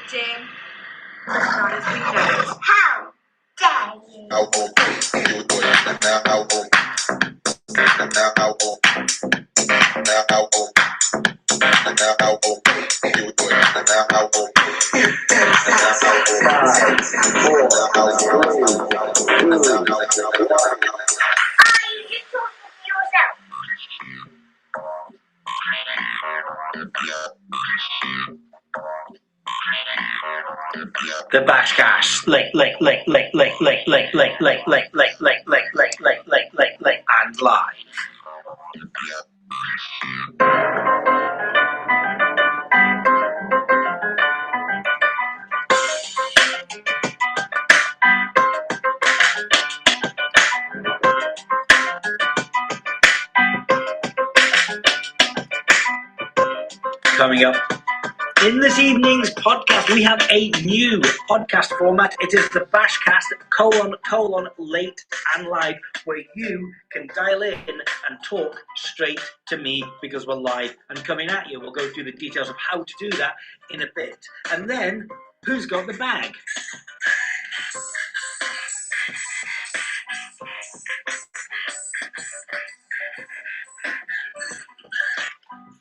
Jim, it's not his weekend. How dare you? The BashCast, and live. Coming up in this evening's podcast, we have a new podcast format. It is the BashCast : late and live, where you can dial in and talk straight to me because we're live and coming at you. We'll go through the details of how to do that in a bit. And then, who's got the bag?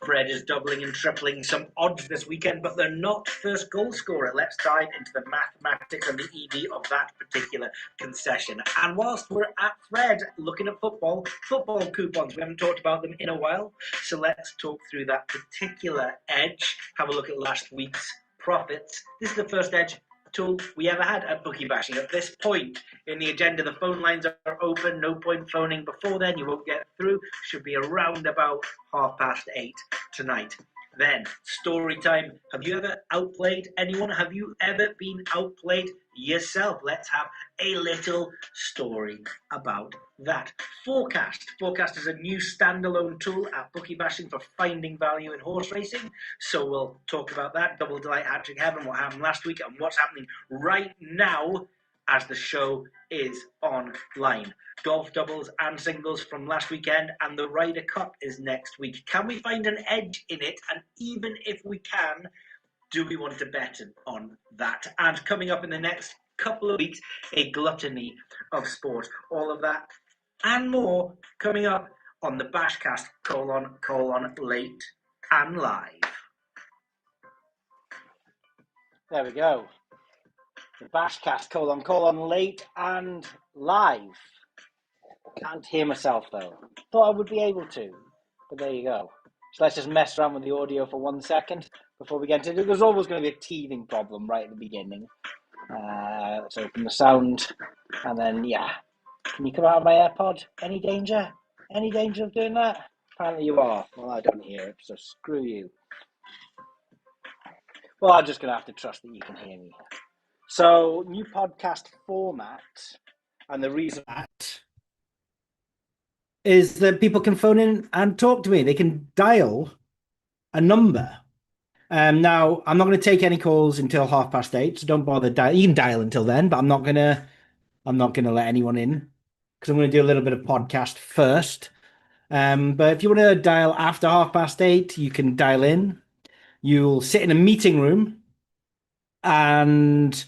Fred is doubling and tripling some odds this weekend, but they're not first goal scorer. Let's dive into the mathematics and the EV of that particular concession. And whilst we're at Fred looking at football coupons, we haven't talked about them in a while, so let's talk through that particular edge, have a look at last week's profits. This is the first edge tool we ever had at Bookie Bashing. At this point in the agenda, the phone lines are open. No point phoning before then. You won't get through. Should be around about 8:30 tonight. Then, story time. Have you ever outplayed anyone? Have you ever been outplayed yourself? Let's have a little story about that. Forecast. Forecast is a new standalone tool at Bookie Bashing for finding value in horse racing. So we'll talk about that. Double Delight, Hat-Trick Heaven, what happened last week and what's happening right now as the show is online. Golf doubles and singles from last weekend, and the Ryder Cup is next week. Can we find an edge in it? And even if we can, do we want to bet on that? And coming up in the next couple of weeks, a gluttony of sport. All of that and more coming up on the BashCast : late and live. There we go. The BashCast : late and live. Can't hear myself though. Thought I would be able to, but there you go. So let's just mess around with the audio for 1 second before we get into it. There's always going to be a teething problem right at the beginning. Let's open the sound, and then yeah. Can you come out of my AirPod? Any danger? Any danger of doing that? Apparently you are. Well, I don't hear it, so screw you. Well, I'm just going to have to trust that you can hear me. So, new podcast format, and the reason that is that people can phone in and talk to me. They can dial a number. Now, I'm not going to take any calls until 8:30, so don't bother dialing. You can dial until then, but I'm not going to let anyone in because I'm going to do a little bit of podcast first. But if you want to dial after 8:30, you can dial in. You'll sit in a meeting room, and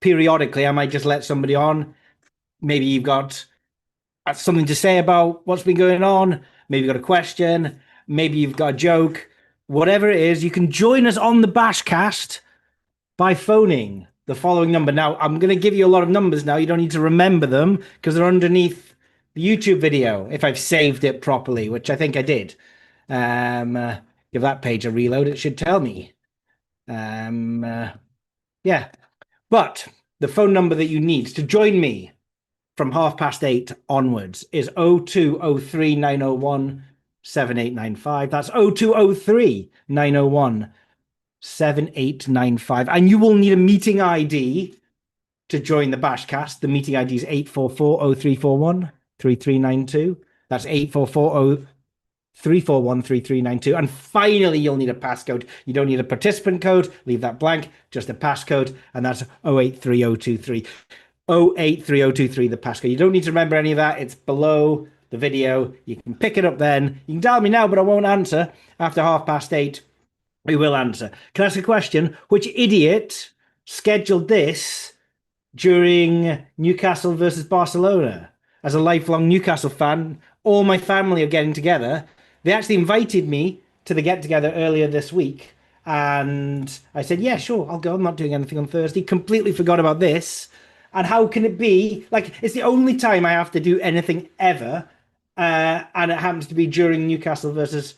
periodically I might just let somebody on. Maybe you've got something to say about what's been going on. Maybe you've got a question. Maybe you've got a joke. Whatever it is, you can join us on the BashCast by phoning the following number. Now, I'm going to give you a lot of numbers now. You don't need to remember them because they're underneath the YouTube video if I've saved it properly, which I think I did. Give that page a reload. It should tell me. Yeah. But the phone number that you need to join me from 8:30 onwards is 0203 901 7895. That's 0203 901 7895. And you will need a meeting ID to join the BashCast. The meeting ID is 844-0341 3392. That's 844-0341-3392. And finally, you'll need a passcode. You don't need a participant code. Leave that blank. Just a passcode. And that's 083023. 083023, the passcode. You don't need to remember any of that. It's below the video. You can pick it up then. You can dial me now, but I won't answer after 8:30. We will answer. Can I ask a question? Which idiot scheduled this during Newcastle versus Barcelona? As a lifelong Newcastle fan, all my family are getting together. They actually invited me to the get together earlier this week. And I said, yeah, sure, I'll go. I'm not doing anything on Thursday. Completely forgot about this. And how can it be? Like, it's the only time I have to do anything ever. And it happens to be during Newcastle versus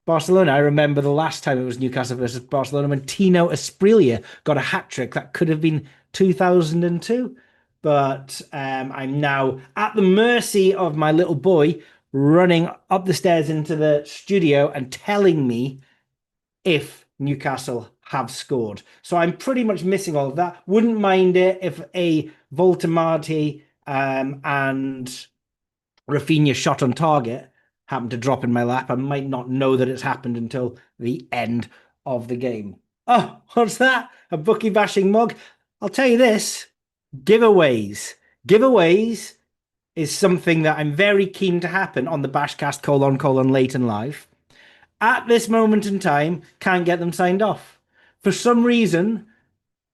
Barcelona. I remember the last time it was Newcastle versus Barcelona when Tino Asprilla got a hat trick. That could have been 2002. But I'm now at the mercy of my little boy running up the stairs into the studio and telling me if Newcastle have scored. So I'm pretty much missing all of that. Wouldn't mind it if a Voltamati and Rafinha shot on target happened to drop in my lap. I might not know that it's happened until the end of the game. Oh, what's that? A Bookie Bashing mug? I'll tell you this, giveaways. Giveaways is something that I'm very keen to happen on the BashCast : late and live. At this moment in time, can't get them signed off. For some reason,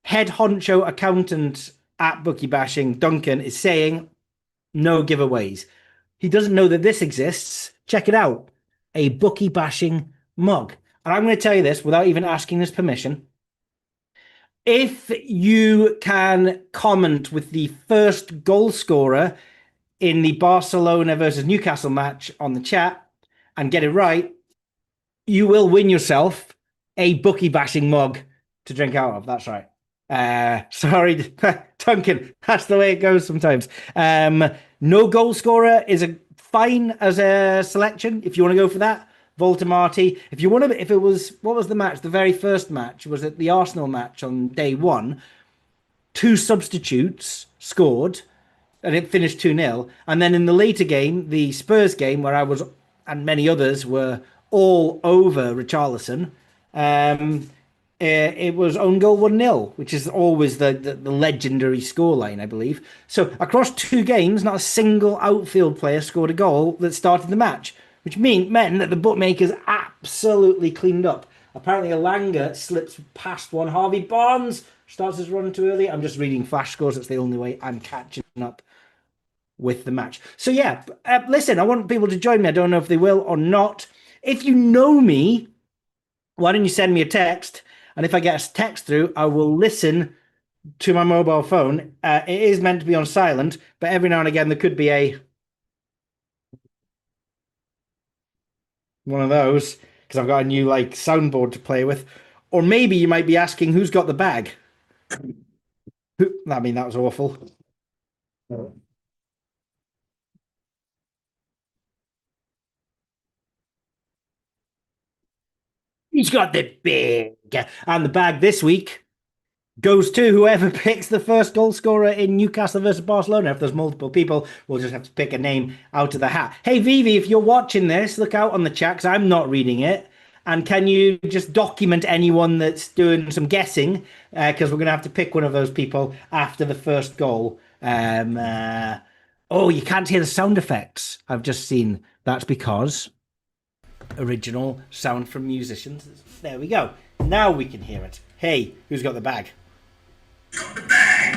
head honcho accountant at Bookie Bashing, Duncan, is saying no giveaways. He doesn't know that this exists. Check it out. A Bookie Bashing mug. And I'm going to tell you this without even asking his permission. If you can comment with the first goal scorer in the Barcelona versus Newcastle match on the chat and get it right, you will win yourself a Bookie Bashing mug to drink out of. That's right. Sorry, Duncan. That's the way it goes sometimes. No goal scorer is a fine as a selection if you want to go for that. Voltamati. If you want to, if it was, what was the match? The very first match was it the Arsenal match on day one. 2 substitutes scored, and it finished 2-0. And then in the later game, the Spurs game, where I was and many others were all over Richarlison. It was own goal 1-0, which is always the legendary scoreline, I believe. So across 2 games, not a single outfield player scored a goal that started the match, which meant that the bookmakers absolutely cleaned up. Apparently, Elanga slips past one. Harvey Barnes starts his run too early. I'm just reading flash scores. It's the only way I'm catching up with the match. So yeah, listen, I want people to join me. I don't know if they will or not. If you know me, why don't you send me a text? And if I get a text through, I will listen to my mobile phone. It is meant to be on silent, but every now and again there could be one of those because I've got a new soundboard to play with. Or maybe you might be asking who's got the bag. I mean, that was awful. He's got the big. And the bag this week goes to whoever picks the first goal scorer in Newcastle versus Barcelona. If there's multiple people, we'll just have to pick a name out of the hat. Hey, Vivi, if you're watching this, look out on the chat because I'm not reading it. And can you just document anyone that's doing some guessing? Because we're going to have to pick one of those people after the first goal. Oh, you can't hear the sound effects. I've just seen. That's because original sound from musicians. There we go. Now we can hear it. Hey, who's got the bag? Got the bag.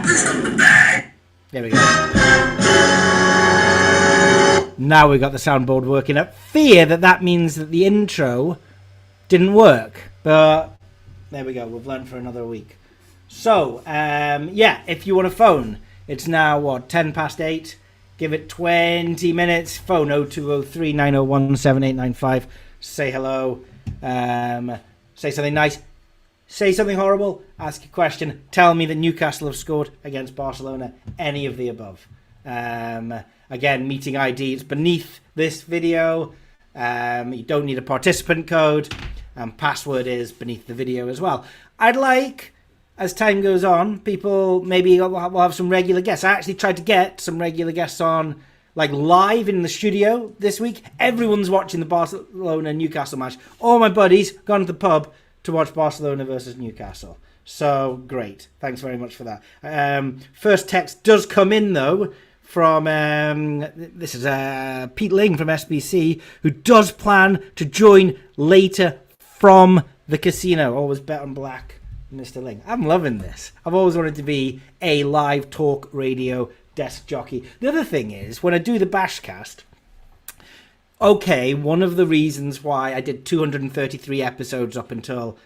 Who's got the bag? There we go. Now we've got the soundboard working. I fear that means that the intro didn't work. But there we go. We've learned for another week. So, yeah, if you want to phone, it's now, 8:10. Give it 20 minutes. Phone 0203 901 7895. Say hello. Say something nice. Say something horrible. Ask a question. Tell me that Newcastle have scored against Barcelona. Any of the above. Again, meeting ID. It's beneath this video. You don't need a participant code. And password is beneath the video as well. I'd like, as time goes on, people maybe will have some regular guests. I actually tried to get some regular guests on, live in the studio this week. Everyone's watching the Barcelona-Newcastle match. All my buddies gone to the pub to watch Barcelona versus Newcastle. So, great. Thanks very much for that. First text does come in, though, from this is Pete Ling from SBC, who does plan to join later from the casino. Always bet on black, Mr. Ling. I'm loving this. I've always wanted to be a live talk radio desk jockey. The other thing is, when I do the BashCast, okay, one of the reasons why I did 233 episodes up until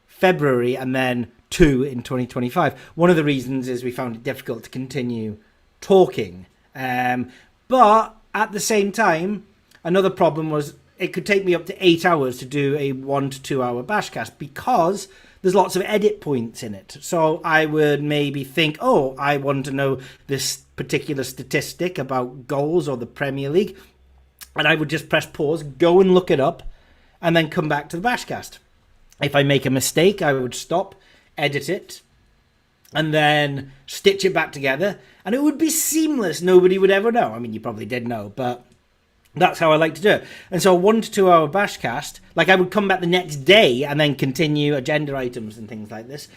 February and then 2 in 2025, one of the reasons is we found it difficult to continue talking. But at the same time, another problem was it could take me up to 8 hours to do a 1 to 2 hour BashCast because there's lots of edit points in it. So I would maybe think, oh, I want to know this particular statistic about goals or the Premier League. And I would just press pause, go and look it up, and then come back to the BashCast. If I make a mistake, I would stop, edit it, and then stitch it back together. And it would be seamless. Nobody would ever know. I mean, you probably did know, but that's how I like to do it. And so a 1 to 2 hour BashCast, like I would come back the next day and then continue agenda items and things like this,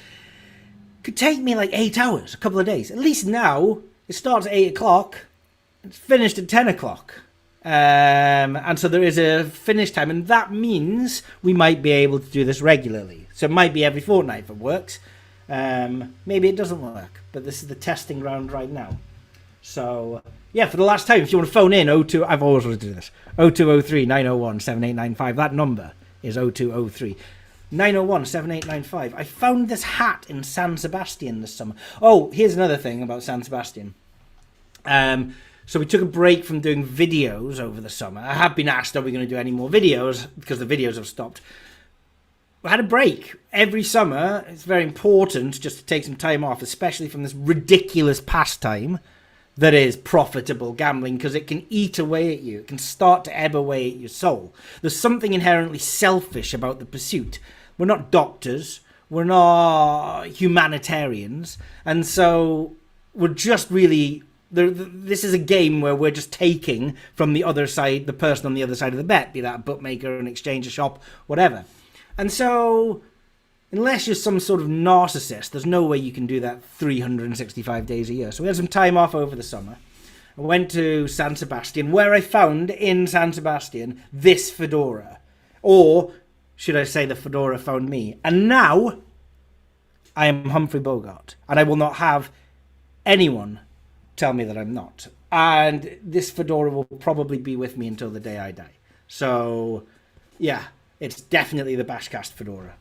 could take me like 8 hours, a couple of days. At least now, it starts at 8 o'clock, it's finished at 10 o'clock. And so there is a finish time, and that means we might be able to do this regularly. So it might be every fortnight if it works. Maybe it doesn't work, but this is the testing ground right now. So yeah, for the last time, if you want to phone in, 02, I've always wanted to do this, 0203 901 7895. That number is 0203 901 7895. I found this hat in San Sebastian this summer. Oh, here's another thing about San Sebastian. So we took a break from doing videos over the summer. I have been asked, are we going to do any more videos? Because the videos have stopped. We had a break. Every summer, it's very important just to take some time off, especially from this ridiculous pastime that is profitable gambling, because it can eat away at you. It can start to ebb away at your soul. There's something inherently selfish about the pursuit. We're not doctors. We're not humanitarians. And so we're just really... This is a game where we're just taking from the other side, the person on the other side of the bet, be that a bookmaker, an exchange, a shop, whatever. And so, unless you're some sort of narcissist, there's no way you can do that 365 days a year. So we had some time off over the summer. I went to San Sebastian, where I found in San Sebastian this fedora. Or, should I say, the fedora found me. And now, I am Humphrey Bogart. And I will not have anyone tell me that I'm not. And this fedora will probably be with me until the day I die. So, yeah, it's definitely the BashCast fedora.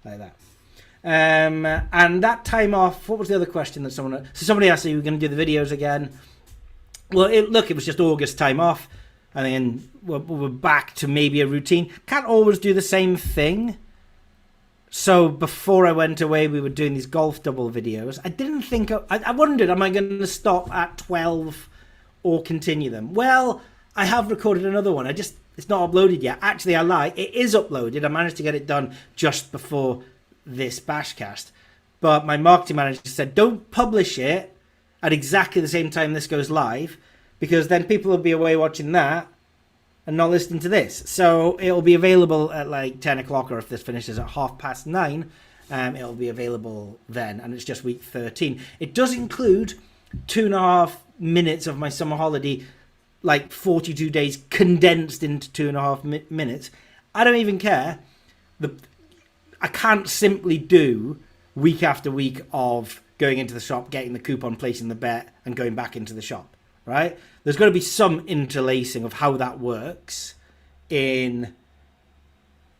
Like that. And that time off, what was the other question that someone... So somebody asked, are you going to do the videos again? Well, it was just August time off. And then we're back to maybe a routine. Can't always do the same thing. So before I went away, we were doing these golf double videos. I didn't think... I wondered, am I going to stop at 12 or continue them? Well, I have recorded another one. It's not uploaded yet. Actually, I lie. It is uploaded. I managed to get it done just before this BashCast. But my marketing manager said, don't publish it at exactly the same time this goes live, because then people will be away watching that and not listening to this. So it'll be available at like 10 o'clock, or if this finishes at 9:30, it'll be available then. And it's just week 13. It does include 2.5 minutes of my summer holiday, like 42 days condensed into 2.5 minutes. I don't even care. I can't simply do week after week of going into the shop, getting the coupon, placing the bet, and going back into the shop, right? There's got to be some interlacing of how that works in,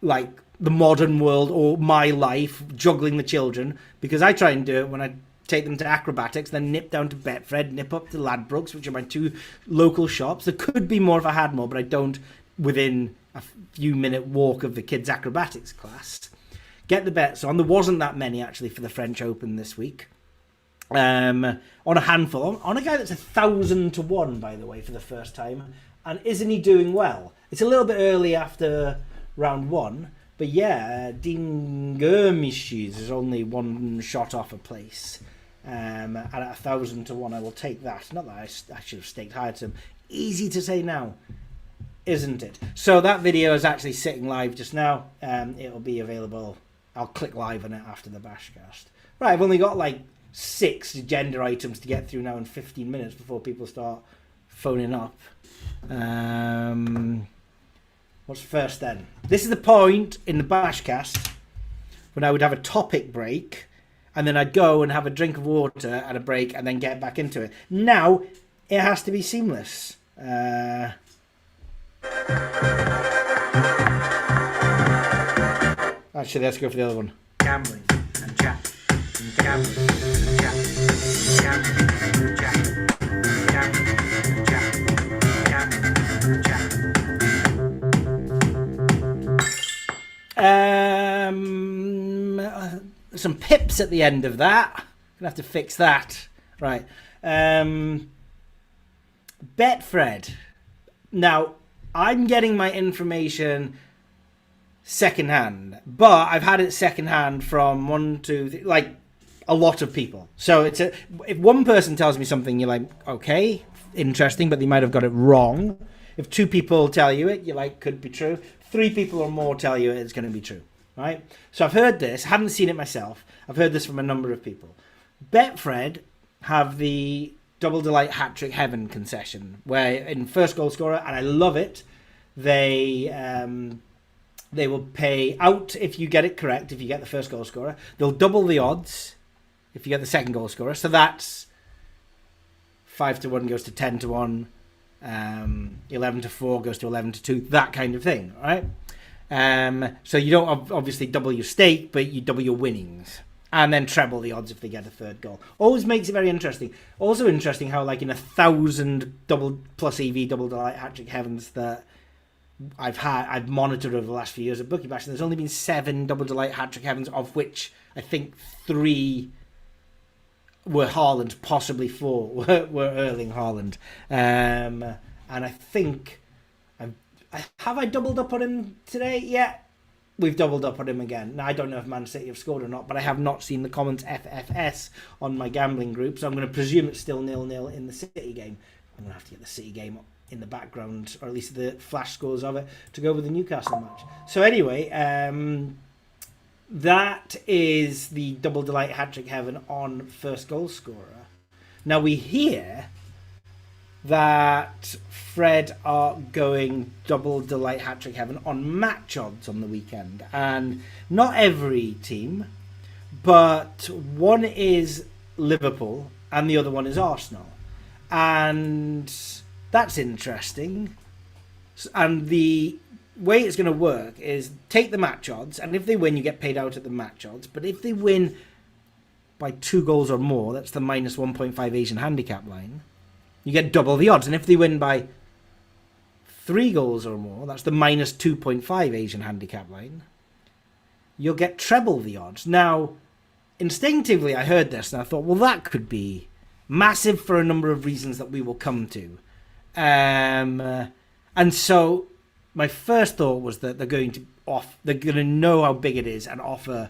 like, the modern world or my life, juggling the children, because I try and do it when I take them to acrobatics, then nip down to Betfred, nip up to Ladbrokes, which are my 2 local shops. There could be more if I had more, but I don't within a few minute walk of the kids' acrobatics class. Get the bets on. There wasn't that many, actually, for the French Open this week. On a handful. On a guy that's 1,000 to 1, by the way, for the first time. And isn't he doing well? It's a little bit early after round 1. But yeah, Dingermishes is only 1 shot off a place. And at 1,000 to 1, I will take that. Not that I should have staked higher to him. Easy to say now, isn't it? So that video is actually sitting live just now. It'll be available. I'll click live on it after the BashCast. Right, I've only got like 6 agenda items to get through now in 15 minutes before people start phoning up. What's first then? This is the point in the BashCast when I would have a topic break, and then I'd go and have a drink of water at a break and then get back into it. Now, it has to be seamless. Actually, let's go for the other one. Gambling and chat. Gambling and chat. Gambling and chat. Gambling and chat. Gambling and chat. Some pips at the end of that. Gonna have to fix that. Right. Betfred. Now, I'm getting my information secondhand, but I've had it secondhand from a lot of people. So if one person tells me something, you're like, okay, interesting, but they might have got it wrong. If 2 people tell you it, you're like, could be true. 3 people or more tell you it's going to be true, right? So I've heard this, haven't seen it myself. I've heard this from a number of people. Betfred have the Double Delight Hat-Trick Heaven concession, where in first goal scorer, and I love it, they will pay out if you get it correct, if you get the first goal scorer. They'll double the odds if you get the second goal scorer. So that's 5-1 goes to 10-1, 11-4 goes to 11-2, that kind of thing, right? So you don't obviously double your stake, but you double your winnings. And then treble the odds if they get a third goal. Always makes it very interesting. Also interesting how, like, in 1,000 double plus EV Double Delight Hat-Trick Heavens that I've monitored over the last few years of Bookie Bashing, there's only been 7 Double Delight Hat-Trick Heavens, of which I think 3 were Haaland, possibly 4 were Erling Haaland. And I think have I doubled up on him today? Yeah, we've doubled up on him again. Now, I don't know if Man City have scored or not, but I have not seen the comments FFS on my gambling group, so I'm going to presume it's still 0-0 in the City game. I'm going to have to get the City game in the background, or at least the flash scores of it, to go with the Newcastle match. So anyway, that is the Double Delight Hat-Trick Heaven on first goal scorer. Now we hear that Fred are going Double Delight Hat-Trick Heaven on match odds on the weekend. And not every team, but one is Liverpool and the other one is Arsenal. And that's interesting. And the way it's going to work is take the match odds, and if they win, you get paid out at the match odds. But if they win by 2 goals or more, that's the minus 1.5 Asian handicap line, you get double the odds. And if they win by 3 goals or more, that's the minus 2.5 Asian handicap line, you'll get treble the odds. Now, instinctively, I heard this and I thought, well, that could be massive for a number of reasons that we will come to. And so my first thought was that they're going to know how big it is and offer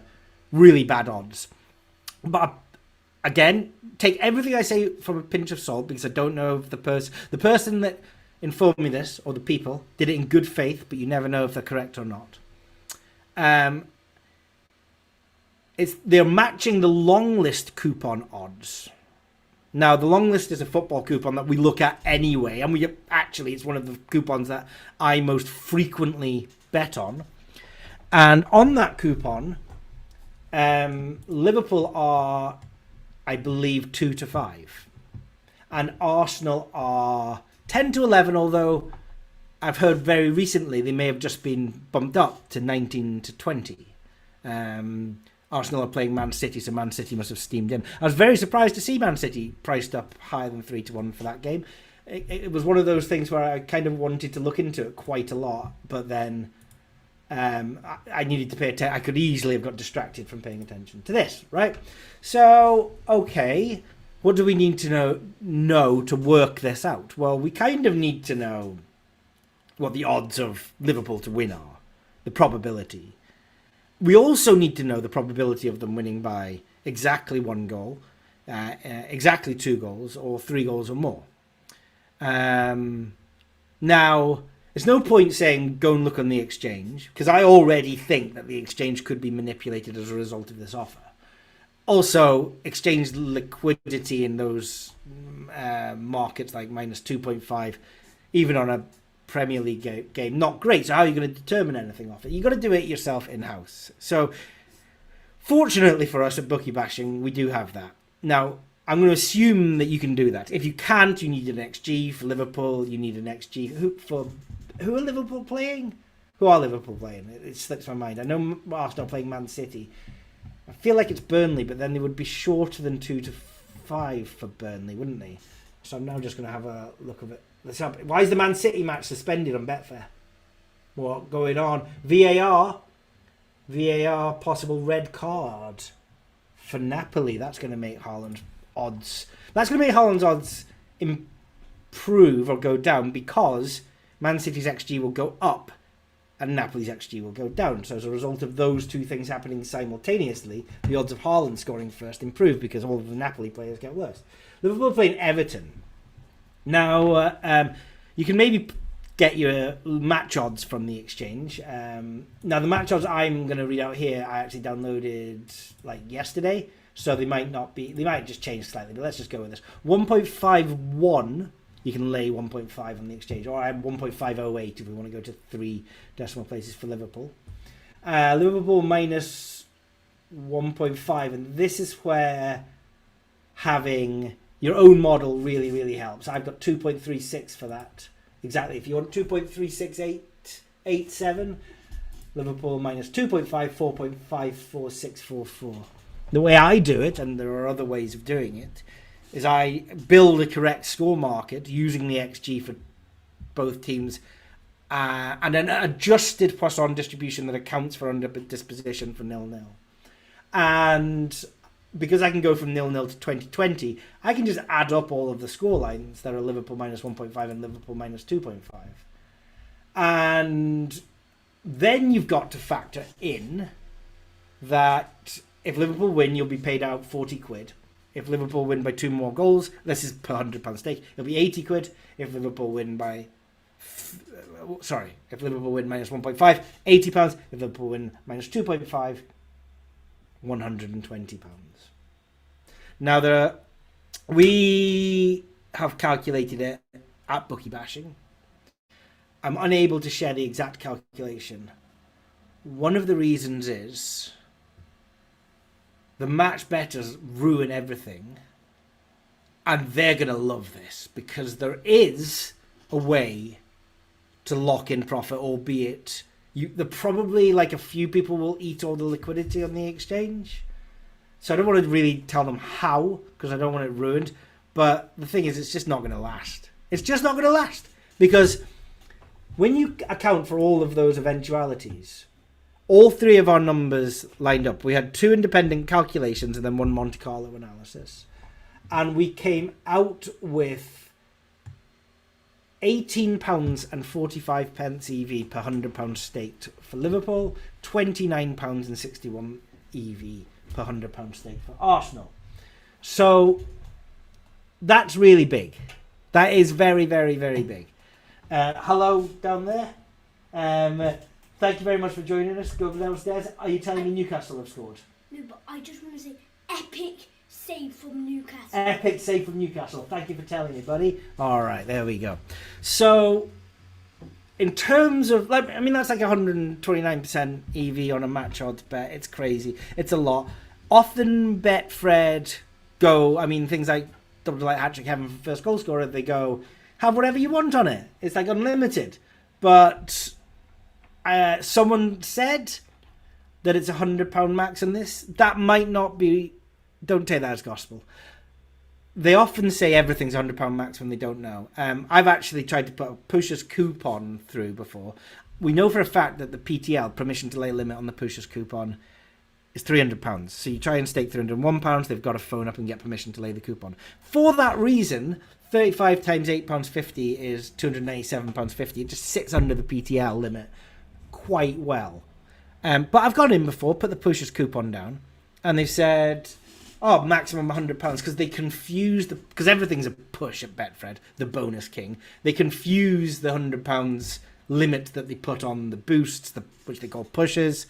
really bad odds. But again, take everything I say from a pinch of salt, because I don't know if the person that informed me this, or the people, did it in good faith, but you never know if they're correct or not. They're matching the long list coupon odds. Now, the long list is a football coupon that we look at anyway, and it's one of the coupons that I most frequently bet on. And on that coupon, Liverpool are, I believe, 2-5, and Arsenal are 10-11. Although I've heard very recently they may have just been bumped up to 19-20. Arsenal are playing Man City, so Man City must have steamed in. I was very surprised to see Man City priced up higher than 3-1 for that game. It was one of those things where I kind of wanted to look into it quite a lot, but then I needed to pay attention. I could easily have got distracted from paying attention to this, right? So, okay, what do we need to know to work this out? Well, we kind of need to know what the odds of Liverpool to win are, the probability. We also need to know the probability of them winning by exactly 1 goal, exactly 2 goals, or 3 goals or more. Now, there's no point saying go and look on the exchange, because I already think that the exchange could be manipulated as a result of this offer. Also, exchange liquidity in those markets like minus 2.5, even on a Premier League game, not great. So how are you going to determine anything off it? You've got to do it yourself in-house. So fortunately for us at Bookie Bashing, we do have that. Now, I'm going to assume that you can do that. If you can't, you need an XG. For Liverpool, you need an XG. Who are Liverpool playing? Who are Liverpool playing? It slips my mind. I know Arsenal playing Man City. I feel like it's Burnley, but then they would be shorter than 2-5 for Burnley, wouldn't they? So I'm now just going to have a look at it. Why is the Man City match suspended on Betfair? What going on? VAR, possible red card for Napoli. That's going to make Haaland's odds. That's going to make Haaland's odds improve or go down because Man City's XG will go up and Napoli's XG will go down. So as a result of those two things happening simultaneously, the odds of Haaland scoring first improve because all of the Napoli players get worse. Liverpool playing Everton. Now, you can maybe get your match odds from the exchange. Now, the match odds I'm going to read out here, I actually downloaded like yesterday, so they might just change slightly, but let's just go with this. 1.51, you can lay 1.5 on the exchange, or I have 1.508 if we want to go to 3 decimal places for Liverpool. Liverpool minus 1.5, and this is where having your own model really, really helps. I've got 2.36 for that. Exactly. If you want 2.36887, Liverpool minus 2.5, 4.54644. The way I do it, and there are other ways of doing it, is I build a correct score market using the XG for both teams and an adjusted Poisson distribution that accounts for under disposition for 0-0. And because I can go from 0-0 to 2020, I can just add up all of the score lines that are Liverpool minus 1.5 and Liverpool minus 2.5. And then you've got to factor in that if Liverpool win, you'll be paid out 40 quid. If Liverpool win by 2 more goals, this is per £100 stake, it'll be 80 quid. If Liverpool win by... if Liverpool win minus 1.5, £80. If Liverpool win minus 2.5, £120. Now, we have calculated it at Bookie Bashing. I'm unable to share the exact calculation. One of the reasons is the match bettors ruin everything, and they're going to love this because there is a way to lock in profit, albeit probably like a few people will eat all the liquidity on the exchange. So I don't want to really tell them how because I don't want it ruined. But the thing is, it's just not going to last. It's just not going to last because when you account for all of those eventualities, all 3 of our numbers lined up. We had 2 independent calculations and then 1 Monte Carlo analysis. And we came out with £18.45 EV per £100 staked for Liverpool, £29.61 EV per £100 stake for Arsenal. So that's really big. That is very, very, very big. Hello down there. Thank you very much for joining us. Go downstairs. Are you telling me Newcastle have scored? No, but I just want to say epic save from Newcastle. Epic save from Newcastle. Thank you for telling me, buddy. All right, there we go. So, in terms of, that's like 129% EV on a match odds bet. It's crazy. It's a lot. Often Betfred go, things like double delight hat-trick heaven for first goal scorer, they go, have whatever you want on it. It's like unlimited. But someone said that it's £100 max on this. That might not be, don't take that as gospel. They often say everything's £100 max when they don't know. I've actually tried to put a pusher's coupon through before. We know for a fact that the PTL, permission to lay limit on the pusher's coupon, is £300. So you try and stake £301, they've got to phone up and get permission to lay the coupon. For that reason, 35 times £8.50 is £297.50. It just sits under the PTL limit quite well. But I've gone in before, put the pusher's coupon down, and they've said, maximum £100, because they confuse because everything's a push at Betfred, the bonus king. They confuse the £100 limit that they put on the boosts, which they call pushes,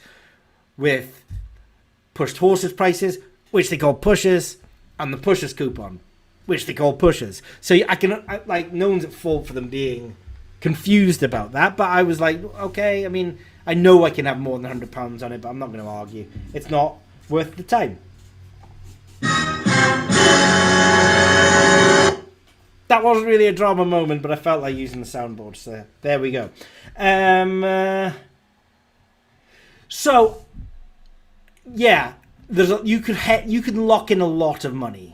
with pushed horses prices. which they call pushers, and the pushers coupon, which they call pushers. So no one's at fault for them being confused about that, but I was like, okay, I mean, I know I can have more than £100 on it, but I'm not going to argue. It's not worth the time. That wasn't really a drama moment, but I felt like using the soundboard, so there we go. So, yeah, you can lock in a lot of money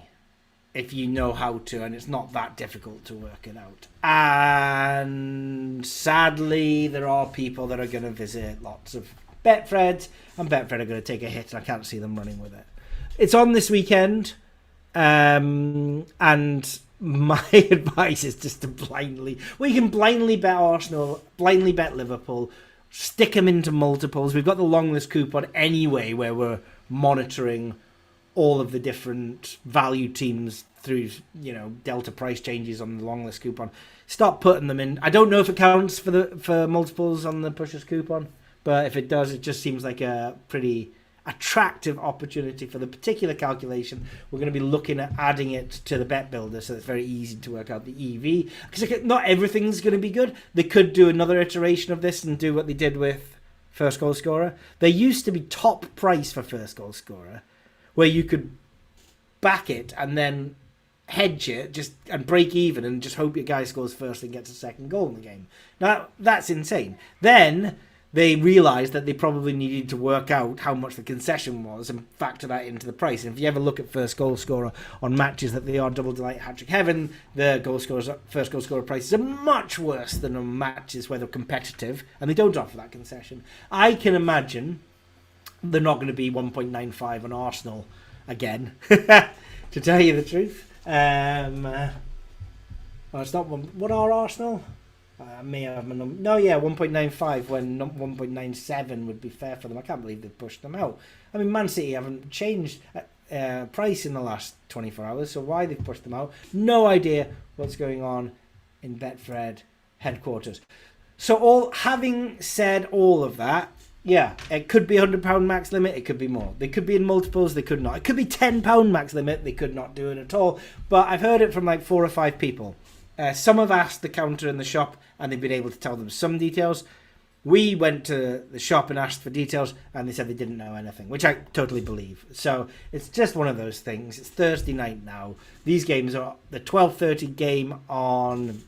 if you know how to, and it's not that difficult to work it out. And sadly, there are people that are going to visit lots of Betfred, and Betfred are going to take a hit, and I can't see them running with it. It's on this weekend, and my advice is just to you can blindly bet Arsenal, blindly bet Liverpool, stick them into multiples. We've got the long list coupon anyway, where we're monitoring all of the different value teams through, delta price changes on the long list coupon. Start putting them in. I don't know if it counts for multiples on the pushers coupon, but if it does, it just seems like a pretty attractive opportunity for the particular calculation. We're going to be looking at adding it to the bet builder, so it's very easy to work out the EV, because not everything's going to be good. They could do another iteration of this and do what they did with first goal scorer. There used to be top price for first goal scorer, where you could back it and then hedge it and break even and just hope your guy scores first and gets a second goal in the game. Now, that's insane. Then they realised that they probably needed to work out how much the concession was and factor that into the price. And if you ever look at first goal scorer on matches that they are double delight hat-trick heaven, the first goal scorer prices are much worse than on matches where they're competitive and they don't offer that concession. I can imagine they're not going to be 1.95 on Arsenal again, to tell you the truth. Well, it's not one. What are Arsenal? I may have my number. No, yeah, 1.95 when 1.97 would be fair for them. I can't believe they've pushed them out. I mean, Man City haven't changed price in the last 24 hours, so why they've pushed them out, no idea what's going on in Betfred headquarters. So having said all of that, yeah, it could be £100 max limit, it could be more. They could be in multiples, they could not. It could be £10 max limit, they could not do it at all. But I've heard it from like 4 or 5 people. Some have asked the counter in the shop and they've been able to tell them some details. We went to the shop and asked for details and they said they didn't know anything, which I totally believe. So it's just one of those things. It's Thursday night now. These games are the 12:30 game on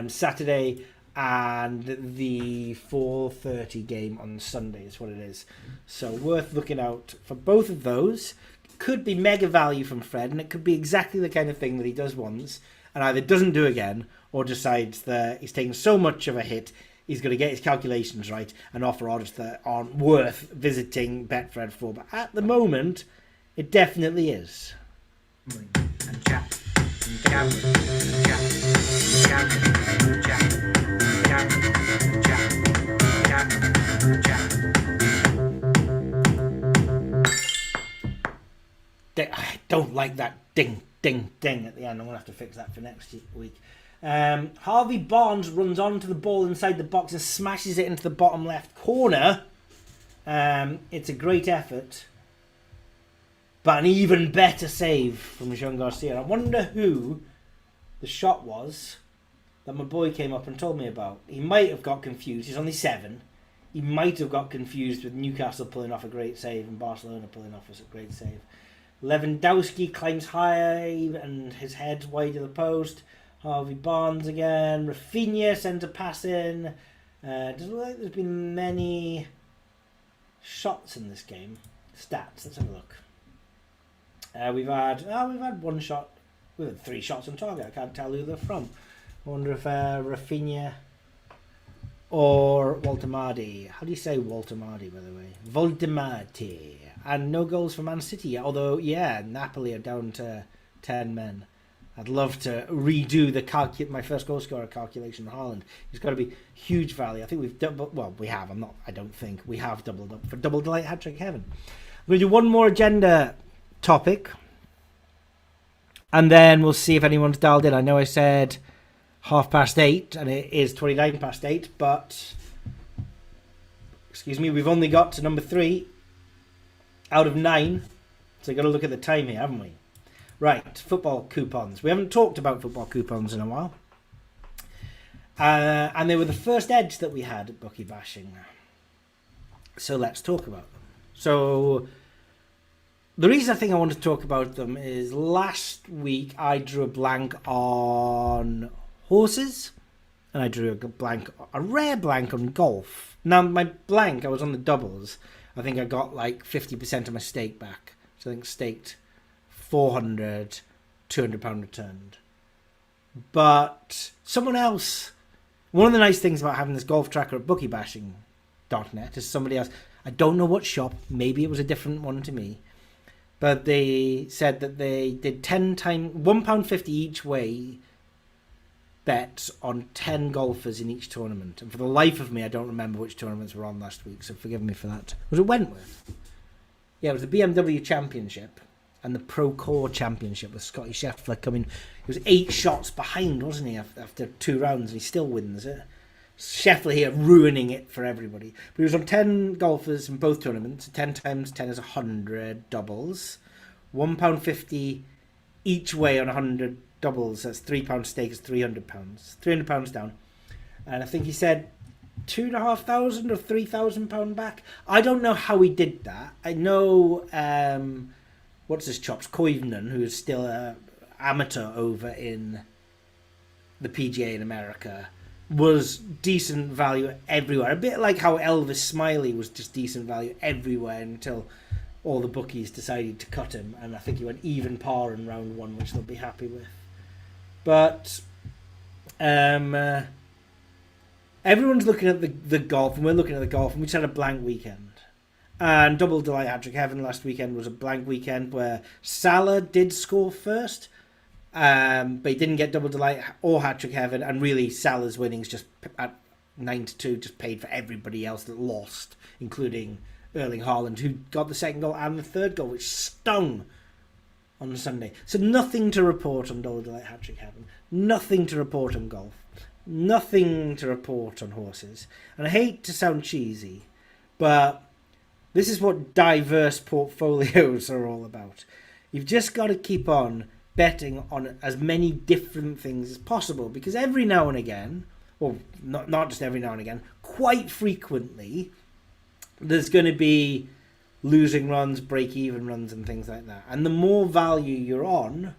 Saturday and the 4:30 game on Sunday is what it is. So worth looking out for both of those. Could be mega value from Fred, and it could be exactly the kind of thing that he does once and either doesn't do again or decides that he's taken so much of a hit he's going to get his calculations right and offer odds that aren't worth visiting Betfred for. But at the moment, it definitely is. I don't like that ding, ding, ding at the end. I'm going to have to fix that for next week. Harvey Barnes runs onto the ball inside the box and smashes it into the bottom left corner. It's a great effort, but an even better save from Jean Garcia. I wonder who the shot was that my boy came up and told me about. He might have got confused. He's only 7. He might have got confused with Newcastle pulling off a great save and Barcelona pulling off a great save. Lewandowski climbs high and his head's wide of the post. Harvey Barnes again. Rafinha sends a pass in. Doesn't look like there's been many shots in this game. Stats, let's have a look. We've had one shot. We've had 3 shots on target. I can't tell who they're from. I wonder if Rafinha or Voltemade. How do you say Voltemade, by the way? Voltemade. And no goals for Man City. Although, yeah, Napoli are down to 10 men. I'd love to redo my first goal scorer calculation in Haaland. He's got to be huge value. I think we've doubled. Well, we have. I don't think we have doubled up for double delight hat-trick heaven. We're going to do one more agenda topic, and then we'll see if anyone's dialed in. I know I said 8:30, and it is 8:29, but excuse me, we've only got to number 3 out of 9. So you've got to look at the time here, haven't we? Right, football coupons. We haven't talked about football coupons in a while. And they were the first edge that we had at Bookie Bashing. So let's talk about them. So the reason I think I want to talk about them is last week I drew a blank on horses, and I drew a rare blank on golf. Now my blank, I was on the doubles. I think I got like 50% of my stake back. So I think staked 400, £200 returned. But someone else, one of the nice things about having this golf tracker at bookiebashing.net is somebody else, I don't know what shop, maybe it was a different one to me, but they said that they did 10 times, £1.50 each way bets on 10 golfers in each tournament. And for the life of me, I don't remember which tournaments were on last week, so forgive me for that. Was it Wentworth? Yeah, it was the BMW Championship and the Pro Core Championship with Scotty Scheffler coming. He was 8 shots behind, wasn't he, after 2 rounds, and he still wins it. Scheffler here ruining it for everybody. But he was on 10 golfers in both tournaments. 10 times 10 is 100 doubles. £1.50 each way on 100 doubles. That's £3 stake is £300. £300 down. And I think he said £2,500 or £3,000 back. I don't know how he did that. I know what's his chops, Koivunen, who is still an amateur over in the PGA in America, was decent value everywhere. A bit like how Elvis Smiley was just decent value everywhere until all the bookies decided to cut him, and I think he went even par in round 1, which they'll be happy with. But everyone's looking at the golf, and we're looking at the golf, and we just had a blank weekend. And Double Delight Hat-Trick Heaven last weekend was a blank weekend where Salah did score first, but he didn't get Double Delight or Hat-Trick Heaven, and really Salah's winnings just at 9-2 just paid for everybody else that lost, including Erling Haaland, who got the second goal and the third goal, which stung on Sunday. So nothing to report on Double Delight Hat-Trick Heaven, nothing to report on golf, nothing to report on horses. And I hate to sound cheesy, but this is what diverse portfolios are all about. You've just got to keep on betting on as many different things as possible, because every now and again, well, not just every now and again, quite frequently, there's going to be losing runs, break-even runs, and things like that. And the more value you're on,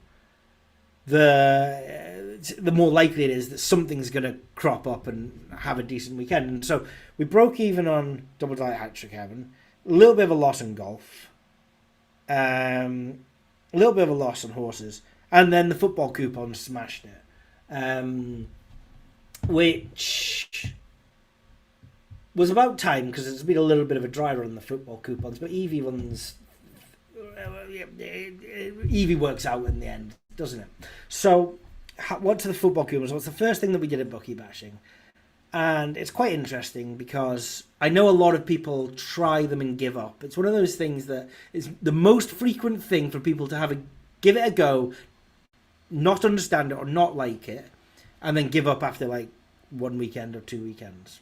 the more likely it is that something's going to crop up and have a decent weekend. And so we broke even on Double Delight Hat-Trick Heaven. A little bit of a loss on golf, a little bit of a loss on horses, and then the football coupon smashed it, which was about time because it's been a little bit of a dry run on the football coupons, but Evie works out in the end, doesn't it? So what's the football coupons? What's the first thing that we did at Bookie Bashing? And it's quite interesting because I know a lot of people try them and give up. It's one of those things that is the most frequent thing for people to give it a go, not understand it or not like it, and then give up after like 1 weekend or 2 weekends.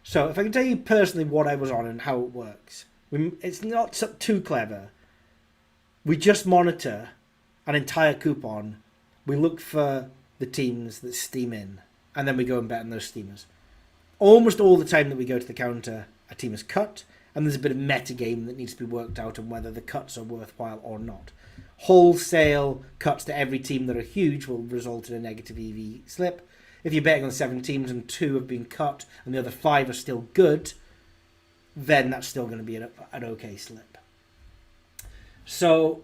So if I can tell you personally what I was on and how it works, it's not too clever. We just monitor an entire coupon. We look for the teams that steam in, and then we go and bet on those steamers. Almost all the time that we go to the counter, a team is cut, and there's a bit of meta game that needs to be worked out on whether the cuts are worthwhile or not. Wholesale cuts to every team that are huge will result in a negative EV slip. If you're betting on 7 teams and 2 have been cut and the other 5 are still good, then that's still going to be an okay slip. So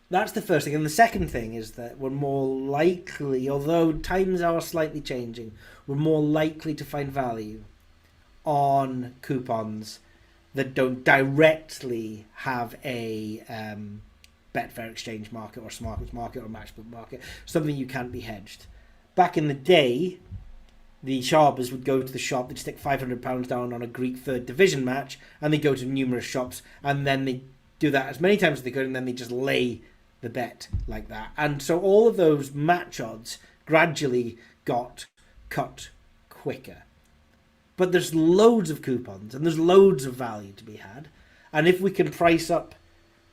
that's the first thing. And the second thing is that we're more likely, although times are slightly changing, we're more likely to find value on coupons that don't directly have a Betfair exchange market or Smartest market or Matchbook market, something you can't be hedged. Back in the day, the sharpers would go to the shop, they'd stick £500 down on a Greek third division match, and they'd go to numerous shops, and then they'd do that as many times as they could, and then they'd just lay the bet like that. And so all of those match odds gradually got cut quicker. But there's loads of coupons, and there's loads of value to be had. And if we can price up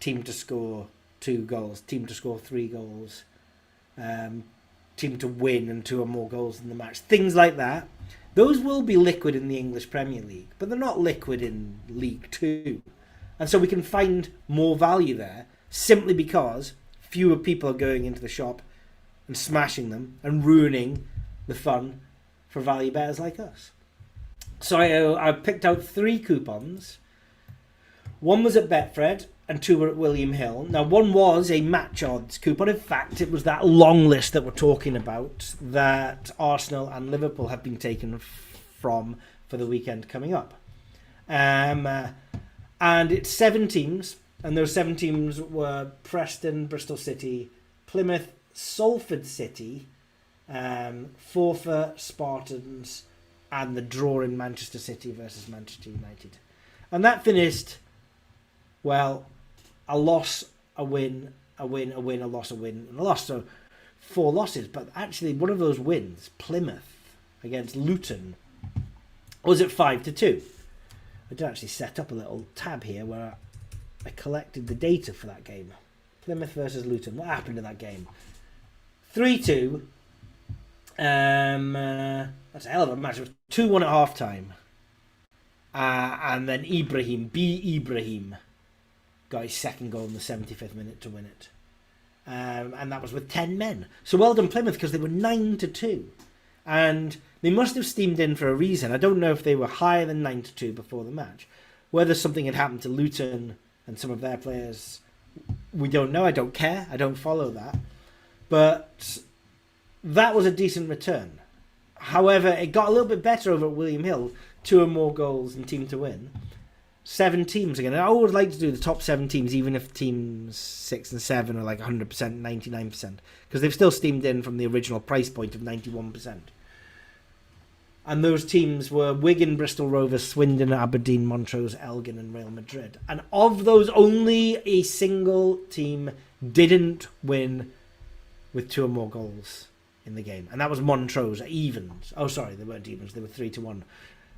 team to score 2 goals, team to score 3 goals, team to win and 2 or more goals in the match. Things like that. Those will be liquid in the English Premier League, but they're not liquid in League 2. And so we can find more value there simply because fewer people are going into the shop and smashing them and ruining the fun for value bettors like us. So I picked out 3 coupons. One was at Betfred and 2 were at William Hill. Now, one was a match odds coupon. In fact, it was that long list that we're talking about that Arsenal and Liverpool have been taken from for the weekend coming up. And it's 7 teams, and those 7 teams were Preston, Bristol City, Plymouth, Salford City, Forfar, Spartans, and the draw in Manchester City versus Manchester United. And that finished, well, a loss, a win, a win, a win, a loss, a win, and a loss. So 4 losses. But actually, one of those wins, Plymouth against Luton, was at 5-2. I did actually set up a little tab here where I collected the data for that game. Plymouth versus Luton. What happened in that game? 3-2. That's a hell of a match. It was 2-1 at half time. And then Ibrahim got his second goal in the 75th minute to win it. And that was with 10 men. So well done Plymouth, because they were 9-2. And they must have steamed in for a reason. I don't know if they were higher than 9-2 before the match. Whether something had happened to Luton and some of their players, we don't know. I don't care. I don't follow that. But that was a decent return. However, it got a little bit better over at William Hill. 2 or more goals and team to win. 7 teams again. I always like to do the top 7 teams, even if teams 6 and 7 are like 100%, 99%. Because they've still steamed in from the original price point of 91%. And those teams were Wigan, Bristol Rovers, Swindon, Aberdeen, Montrose, Elgin and Real Madrid. And of those, only a single team didn't win with 2 or more goals in the game. And that was Montrose at evens. Oh, sorry, they weren't evens. They were 3-1.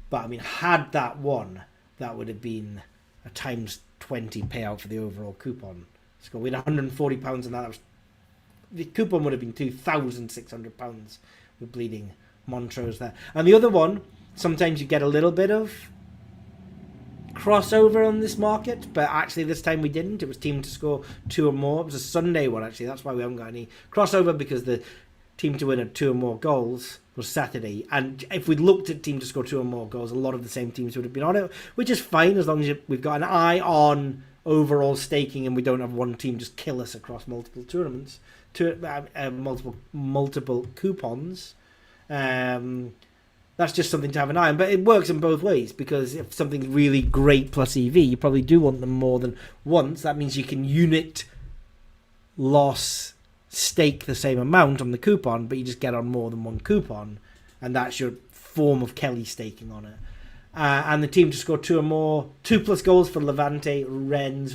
But, I mean, had that won, that would have been a times 20 payout for the overall coupon. So we had £140 on that. The coupon would have been £2,600 with bleeding Montrose there. And the other one, sometimes you get a little bit of crossover on this market, but actually this time we didn't. It was team to score 2 or more. It was a Sunday one, actually. That's why we haven't got any crossover, because the team to win at 2 or more goals was Saturday. And if we'd looked at team to score 2 or more goals, a lot of the same teams would have been on it, which is fine as long as we've got an eye on overall staking and we don't have one team just kill us across multiple tournaments, multiple coupons. That's just something to have an eye on. But it works in both ways, because if something's really great plus EV, you probably do want them more than once. That means you can unit loss stake the same amount on the coupon, but you just get on more than one coupon, and that's your form of Kelly staking on it. And the team to score 2 or more, 2+ goals for Levante, Rennes,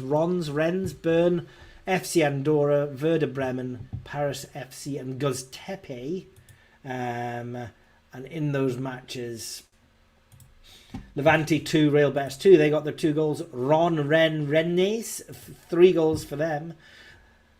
Bern, FC Andorra, Werder Bremen, Paris FC and Göztepe. And in those matches, Levante 2, Real Betis 2, they got their 2 goals. Rennes, 3 goals for them.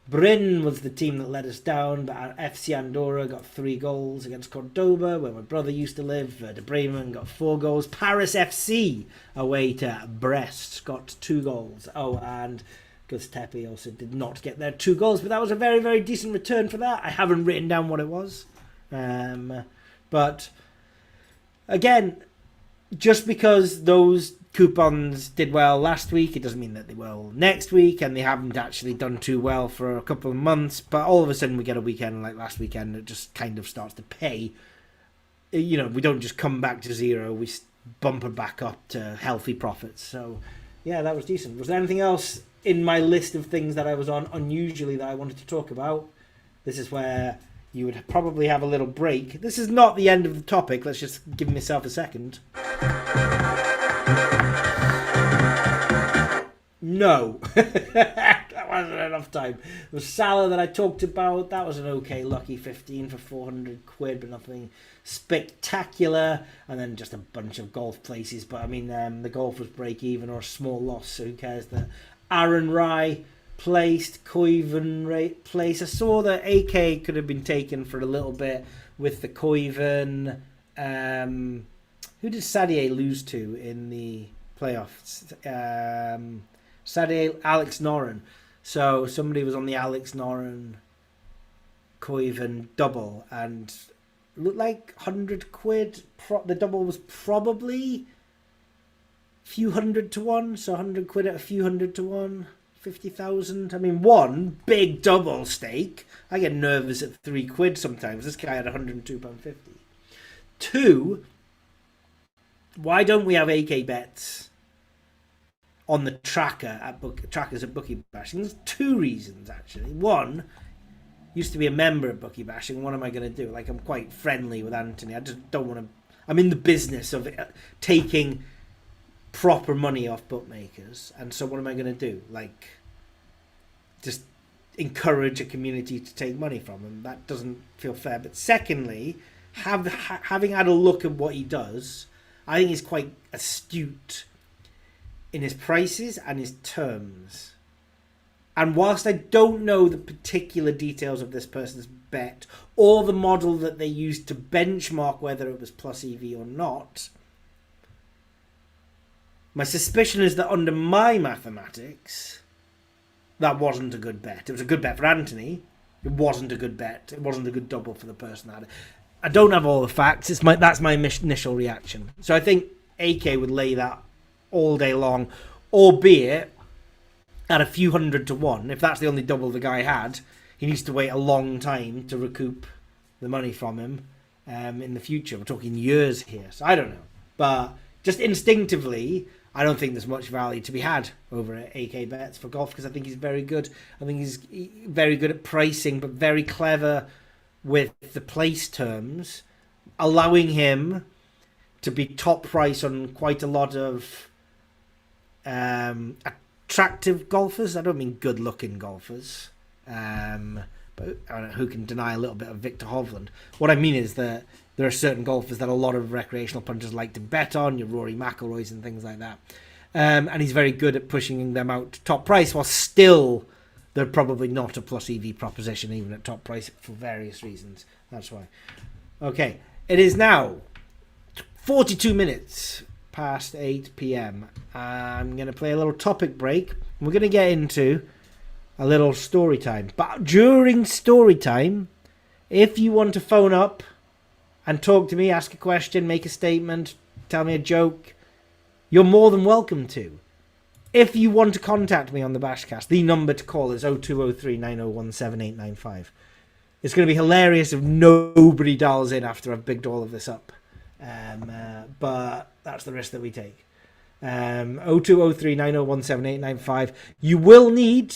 Bryn was the team that let us down, but FC Andorra got 3 goals against Cordoba, where my brother used to live. Werder Bremen got 4 goals. Paris FC, away to Brest, got 2 goals. Oh, and Göztepe also did not get their 2 goals, but that was a very, very decent return for that. I haven't written down what it was. But, again, just because those coupons did well last week, it doesn't mean that they will next week, and they haven't actually done too well for a couple of months, but all of a sudden we get a weekend like last weekend, it just kind of starts to pay. You know, we don't just come back to zero, we bumper back up to healthy profits. So yeah, that was decent. Was there anything else in my list of things that I was on unusually that I wanted to talk about? This is where you would probably have a little break. This is not the end of the topic. Let's just give myself a second. No. That wasn't enough time. The Salah that I talked about, that was an okay lucky 15 for 400 quid, but nothing spectacular. And then just a bunch of golf places. But I mean, the golf was break even or a small loss, so who cares? The Aaron Rye placed, Koiven place. I saw that AK could have been taken for a little bit with the Koiven. Who did Sadier lose to in the playoffs? Sadier, Alex Noren. So somebody was on the Alex Noren Koiven double and looked like 100 quid. The double was probably a few hundred to one. So 100 quid at a few hundred to one. 50,000. I mean, one big double stake. I get nervous at 3 quid sometimes. This guy had £102.50. Two, why don't we have AK bets on the trackers at Bookie Bashing? There's 2 reasons actually. One, used to be a member of Bookie Bashing. What am I going to do? Like, I'm quite friendly with Anthony. I just don't want to. I'm in the business of taking proper money off bookmakers, and so what am I going to do? Like, just encourage a community to take money from them? That doesn't feel fair. But secondly, having had a look at what he does, I think he's quite astute in his prices and his terms. And whilst I don't know the particular details of this person's bet or the model that they used to benchmark whether it was plus EV or not, my suspicion is that under my mathematics, that wasn't a good bet. It was a good bet for Anthony. It wasn't a good bet. It wasn't a good double for the person that had it. I don't have all the facts. That's my initial reaction. So I think AK would lay that all day long, albeit at a few hundred to one. If that's the only double the guy had, he needs to wait a long time to recoup the money from him in the future. We're talking years here. So I don't know. But just instinctively, I don't think there's much value to be had over at AK Bets for golf because I think he's very good. I think he's very good at pricing, but very clever with the place terms, allowing him to be top price on quite a lot of attractive golfers. I don't mean good-looking golfers, but I don't know who can deny a little bit of Victor Hovland. What I mean is that there are certain golfers that a lot of recreational punters like to bet on, your Rory McIlroys and things like that. And he's very good at pushing them out to top price, while still they're probably not a plus EV proposition, even at top price, for various reasons. That's why. Okay, it is now 42 minutes past 8 p.m. I'm going to play a little topic break. We're going to get into a little story time. But during story time, if you want to phone up and talk to me, ask a question, make a statement, tell me a joke, you're more than welcome to. If you want to contact me on the BashCast, the number to call is 0203 9017 895. It's going to be hilarious if nobody dials in after I've bigged all of this up. But that's the risk that we take. 0203 9017 895. You will need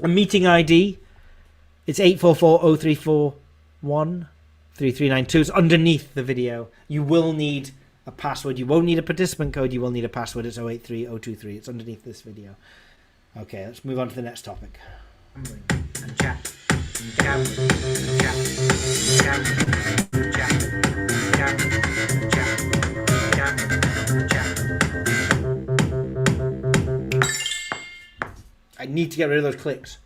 a meeting ID. It's 844 0341 3392. It's underneath the video. You will need a password. You won't need a participant code. You will need a password. It's 083023. It's underneath this video. Okay, let's move on to the next topic. And chat. Chat. I need to get rid of those clicks.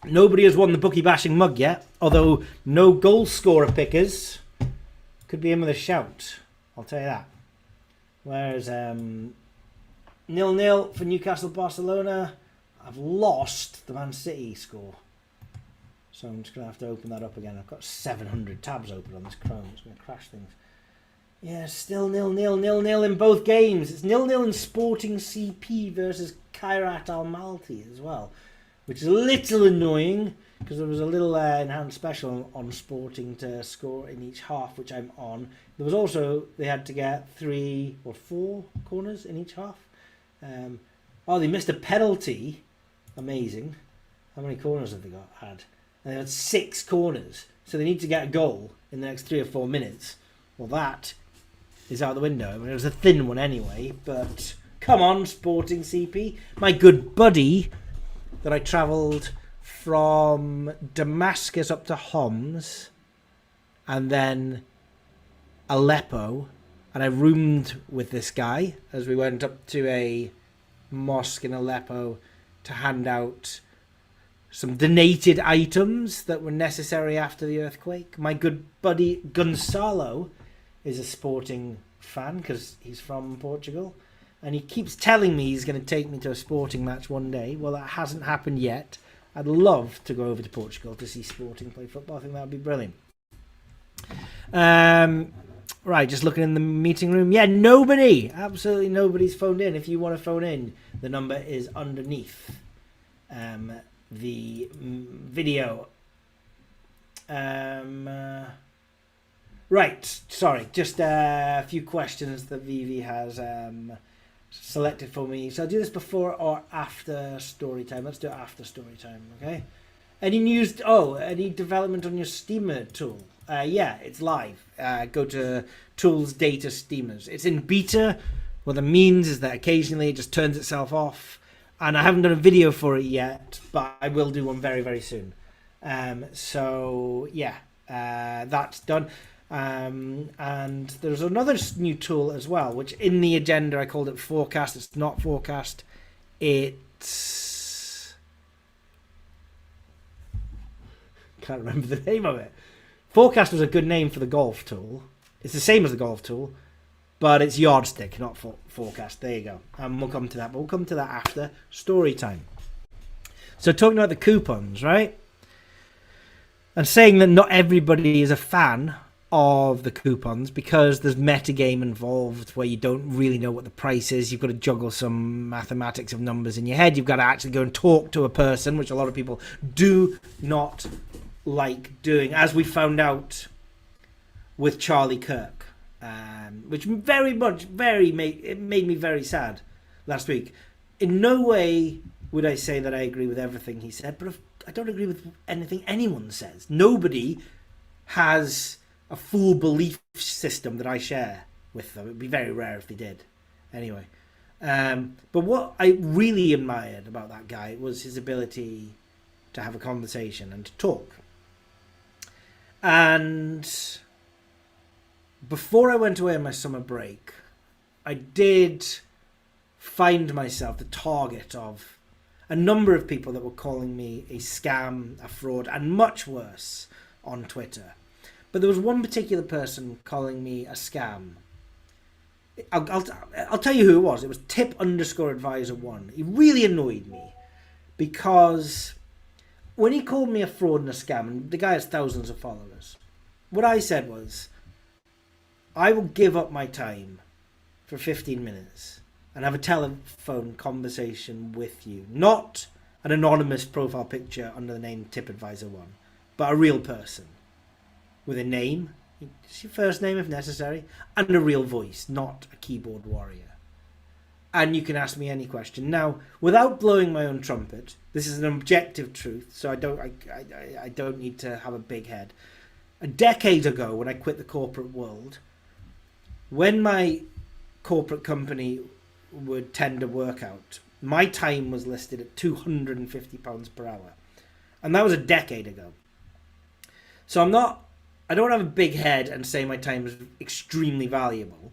Nobody has won the Bookie Bashing mug yet, although no goal scorer pickers. Could be in with a shout, I'll tell you that. Whereas 0-0 for Newcastle Barcelona. I've lost the Man City score, so I'm just going to have to open that up again. I've got 700 tabs open on this Chrome. It's going to crash things. Yeah, still 0-0 in both games. It's 0-0 in Sporting CP versus Kairat Almaty as well, which is a little annoying because there was a little enhanced special on Sporting to score in each half, which I'm on. There was also, they had to get 3 or 4 corners in each half. They missed a penalty. Amazing. How many corners have they had? And they had 6 corners. So they need to get a goal in the next 3 or 4 minutes. Well, that is out the window. I mean, it was a thin one anyway, but come on, Sporting CP. My good buddy that I travelled from Damascus up to Homs and then Aleppo, and I roomed with this guy as we went up to a mosque in Aleppo to hand out some donated items that were necessary after the earthquake. My good buddy Gonzalo is a sporting fan because he's from Portugal, and he keeps telling me he's going to take me to a sporting match one day. Well, that hasn't happened yet. I'd love to go over to Portugal to see Sporting play football. I think that would be brilliant. Right, just looking in the meeting room. Yeah, absolutely nobody's phoned in. If you want to phone in, the number is underneath the video. Right, sorry, just a few questions that Vivi has selected for me. So I'll do this before or after story time. Let's do it after story time, okay? Any news? Any development on your steamer tool? Yeah, it's live. Go to Tools Data Steamers. It's in beta. What that means is that occasionally it just turns itself off. And I haven't done a video for it yet, but I will do one very, very soon. So, yeah, that's done. And there's another new tool as well, which in the agenda I called it Forecast. It's not Forecast. It's... can't remember the name of it. Forecast was a good name for the golf tool. It's the same as the golf tool, but it's yardstick, not Forecast. There you go. And we'll come to that, but we'll come to that after story time. So talking about the coupons, right? And saying that not everybody is a fan of the coupons because there's metagame involved where you don't really know what the price is. You've got to juggle some mathematics of numbers in your head. You've got to actually go and talk to a person, which a lot of people do not like doing, as we found out with Charlie Kirk, which it made me very sad last week. In no way would I say that I agree with everything he said, but I don't agree with anything anyone says. Nobody has a full belief system that I share with them. It'd be very rare if they did. Anyway, but what I really admired about that guy was his ability to have a conversation and to talk. And before I went away on my summer break, I did find myself the target of a number of people that were calling me a scam, a fraud, and much worse on Twitter. But there was one particular person calling me a scam. I'll tell you who it was. It was tip_advisor1. He really annoyed me because when he called me a fraud and a scam, and the guy has thousands of followers, what I said was, I will give up my time for 15 minutes and have a telephone conversation with you. Not an anonymous profile picture under the name TipAdvisor1, but a real person with a name, it's your first name if necessary, and a real voice, not a keyboard warrior. And you can ask me any question. Now, without blowing my own trumpet, this is an objective truth, so I don't need to have a big head. A decade ago, when I quit the corporate world, when my corporate company would tender work out, my time was listed at £250 per hour. And that was a decade ago. So I don't have a big head and say my time is extremely valuable.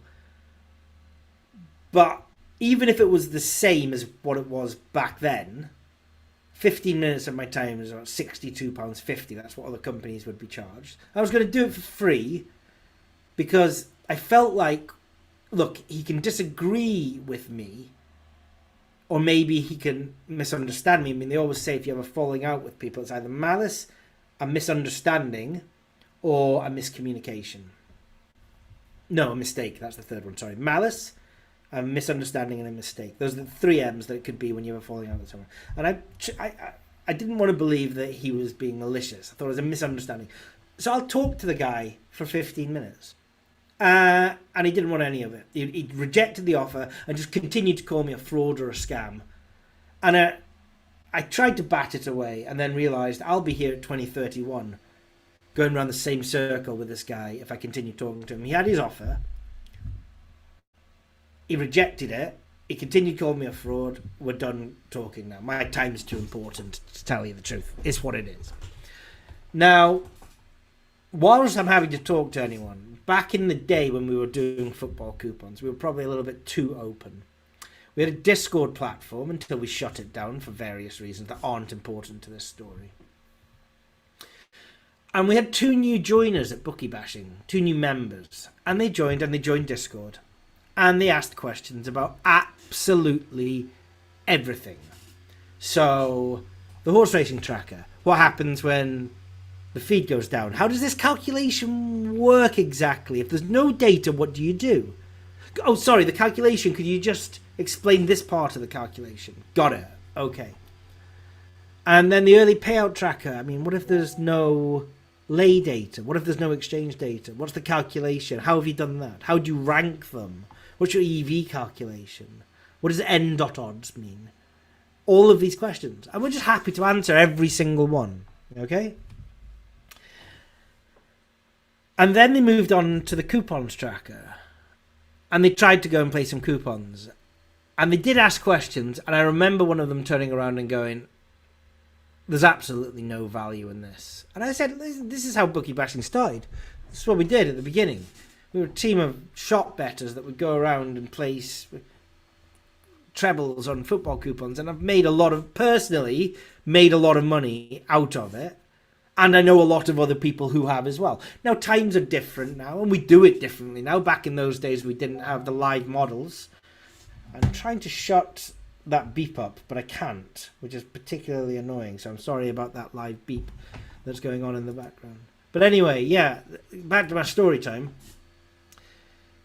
But even if it was the same as what it was back then, 15 minutes of my time is about £62.50. That's what other companies would be charged. I was going to do it for free because I felt like, look, he can disagree with me, or maybe he can misunderstand me. I mean, they always say if you have a falling out with people, it's either malice, a misunderstanding, or a miscommunication. No, a mistake. That's the third one. Sorry. Malice, a misunderstanding, and a mistake. Those are the 3 M's that it could be when you have a falling out with someone. And I didn't want to believe that he was being malicious. I thought it was a misunderstanding. So I'll talk to the guy for 15 minutes. And he didn't want any of it. He rejected the offer and just continued to call me a fraud or a scam. And I tried to bat it away and then realised I'll be here at 2031 going around the same circle with this guy if I continue talking to him. He had his offer. He rejected it. He continued to call me a fraud. We're done talking now. My time's too important to tell you the truth. It's what it is. Now, whilst I'm having to talk to anyone, back in the day when we were doing football coupons, we were probably a little bit too open. We had a Discord platform until we shut it down for various reasons that aren't important to this story. And we had 2 new joiners at Bookie Bashing, 2 new members. And they joined Discord. And they asked questions about absolutely everything. So, the horse racing tracker. What happens when the feed goes down? How does this calculation work exactly? If there's no data, what do you do? Oh, sorry, the calculation. Could you just explain this part of the calculation? Got it. Okay. And then the early payout tracker. I mean, what if there's no lay data? What if there's no exchange data? What's the calculation? How have you done that? How do you rank them? What's your EV calculation? What does n.odds mean? All of these questions. And we're just happy to answer every single one. Okay? And then they moved on to the coupons tracker. And they tried to go and play some coupons. And they did ask questions. And I remember one of them turning around and going, there's absolutely no value in this. And I said, this is how Bookie Bashing started. This is what we did at the beginning. We were a team of shop bettors that would go around and place trebles on football coupons. And I've personally made a lot of money out of it. And I know a lot of other people who have as well. Now, times are different now, and we do it differently now. Back in those days, we didn't have the live models. I'm trying to shut that beep up, but I can't, which is particularly annoying. So I'm sorry about that live beep that's going on in the background. But anyway, yeah, back to my story time.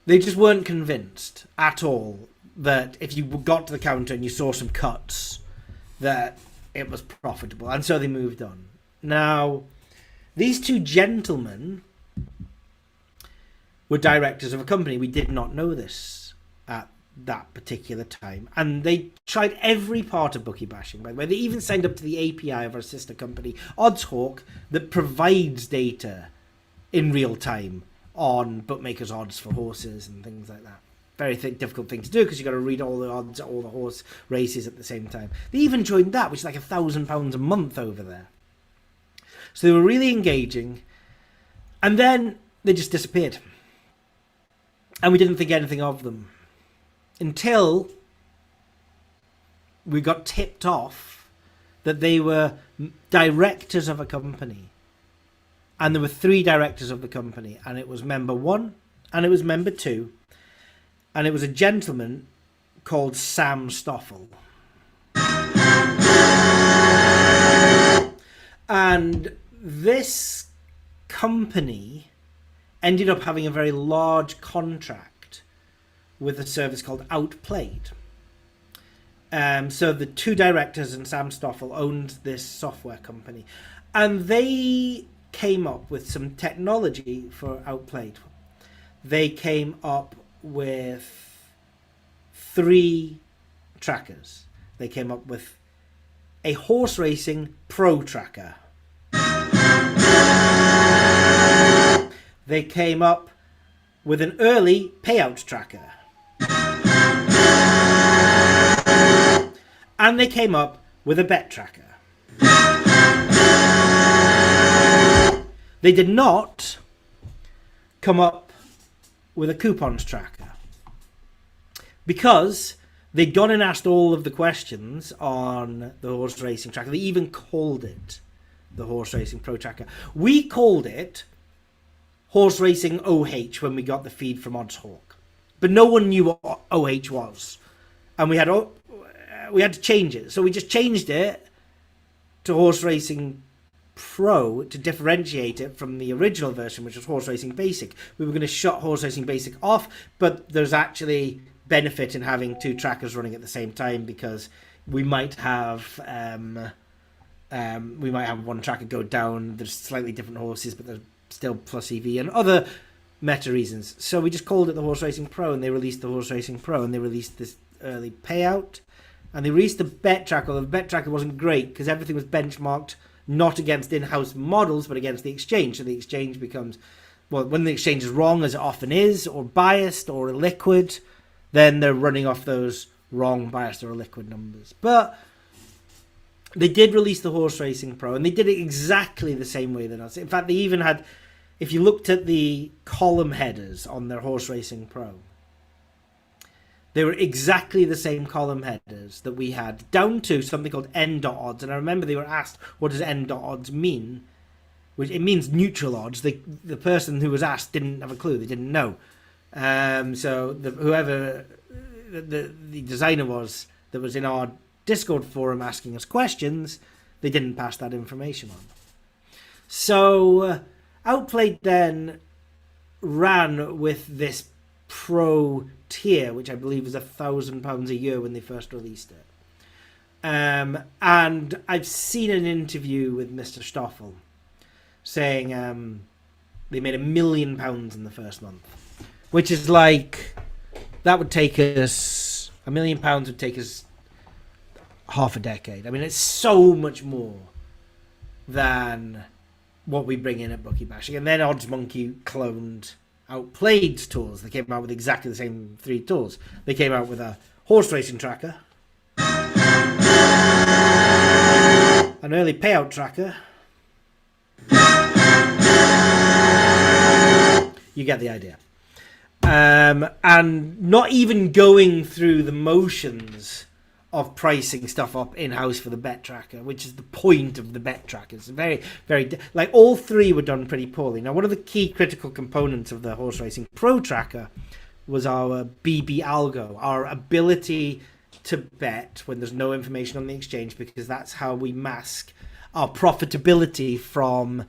They just weren't convinced at all that if you got to the counter and you saw some cuts, that it was profitable. And so they moved on. Now, these 2 gentlemen were directors of a company. We did not know this at that particular time. And they tried every part of Bookie Bashing, by the way. They even signed up to the API of our sister company, Oddshawk, that provides data in real time on bookmakers' odds for horses and things like that. Very difficult thing to do because you've got to read all the odds at all the horse races at the same time. They even joined that, which is like £1,000 a month over there. So they were really engaging. And then they just disappeared. And we didn't think anything of them. Until we got tipped off that they were directors of a company. And there were 3 directors of the company. And it was member 1 and it was member 2. And it was a gentleman called Sam Stoffel. And this company ended up having a very large contract with a service called Outplayed. So the 2 directors and Sam Stoffel owned this software company. And they came up with some technology for Outplayed. They came up with 3 trackers. They came up with a horse racing pro tracker. They came up with an early payout tracker. And they came up with a bet tracker. They did not come up with a coupons tracker because they'd gone and asked all of the questions on the horse racing tracker. They even called it the horse racing pro tracker. We called it horse racing OH when we got the feed from Oddshawk, but no one knew what OH was, and we had to change it. So we just changed it to horse racing pro to differentiate it from the original version, which was horse racing basic. We were going to shut horse racing basic off, but there's actually benefit in having 2 trackers running at the same time because we might have one tracker go down. There's slightly different horses, but there's still plus EV and other meta reasons. So we just called it the horse racing pro, and they released the horse racing pro, and they released this early payout, and they released the bet tracker. The bet tracker wasn't great because everything was benchmarked not against in-house models, but against the exchange. So the exchange becomes, well, when the exchange is wrong, as it often is, or biased or illiquid, then they're running off those wrong, biased, or illiquid numbers. But they did release the Horse Racing Pro, and they did it exactly the same way that us. In fact, they even had, if you looked at the column headers on their Horse Racing Pro, They were exactly the same column headers that we had, down to something called n.odds. And I remember they were asked, what does n.odds mean? Which it means neutral odds. The person who was asked didn't have a clue. They didn't know. So whoever the designer was that was in our Discord forum asking us questions, they didn't pass that information on. So Outplayed then ran with this pro tier, which I believe was £1,000 a year when they first released it. And I've seen an interview with Mr. Stoffel saying they made £1 million in the first month, which is like, that would take us, £1 million would take us half a decade. I mean, it's so much more than what we bring in at Bookie Bashing. And then Odds Monkey cloned Outplayed's tools. They came out with exactly the same 3 tools. They came out with a horse racing tracker, an early payout tracker. You get the idea. And not even going through the motions of pricing stuff up in-house for the bet tracker, which is the point of the bet tracker. It's very, very... Like, all 3 were done pretty poorly. Now, one of the key critical components of the Horse Racing Pro tracker was our BB algo, our ability to bet when there's no information on the exchange, because that's how we mask our profitability from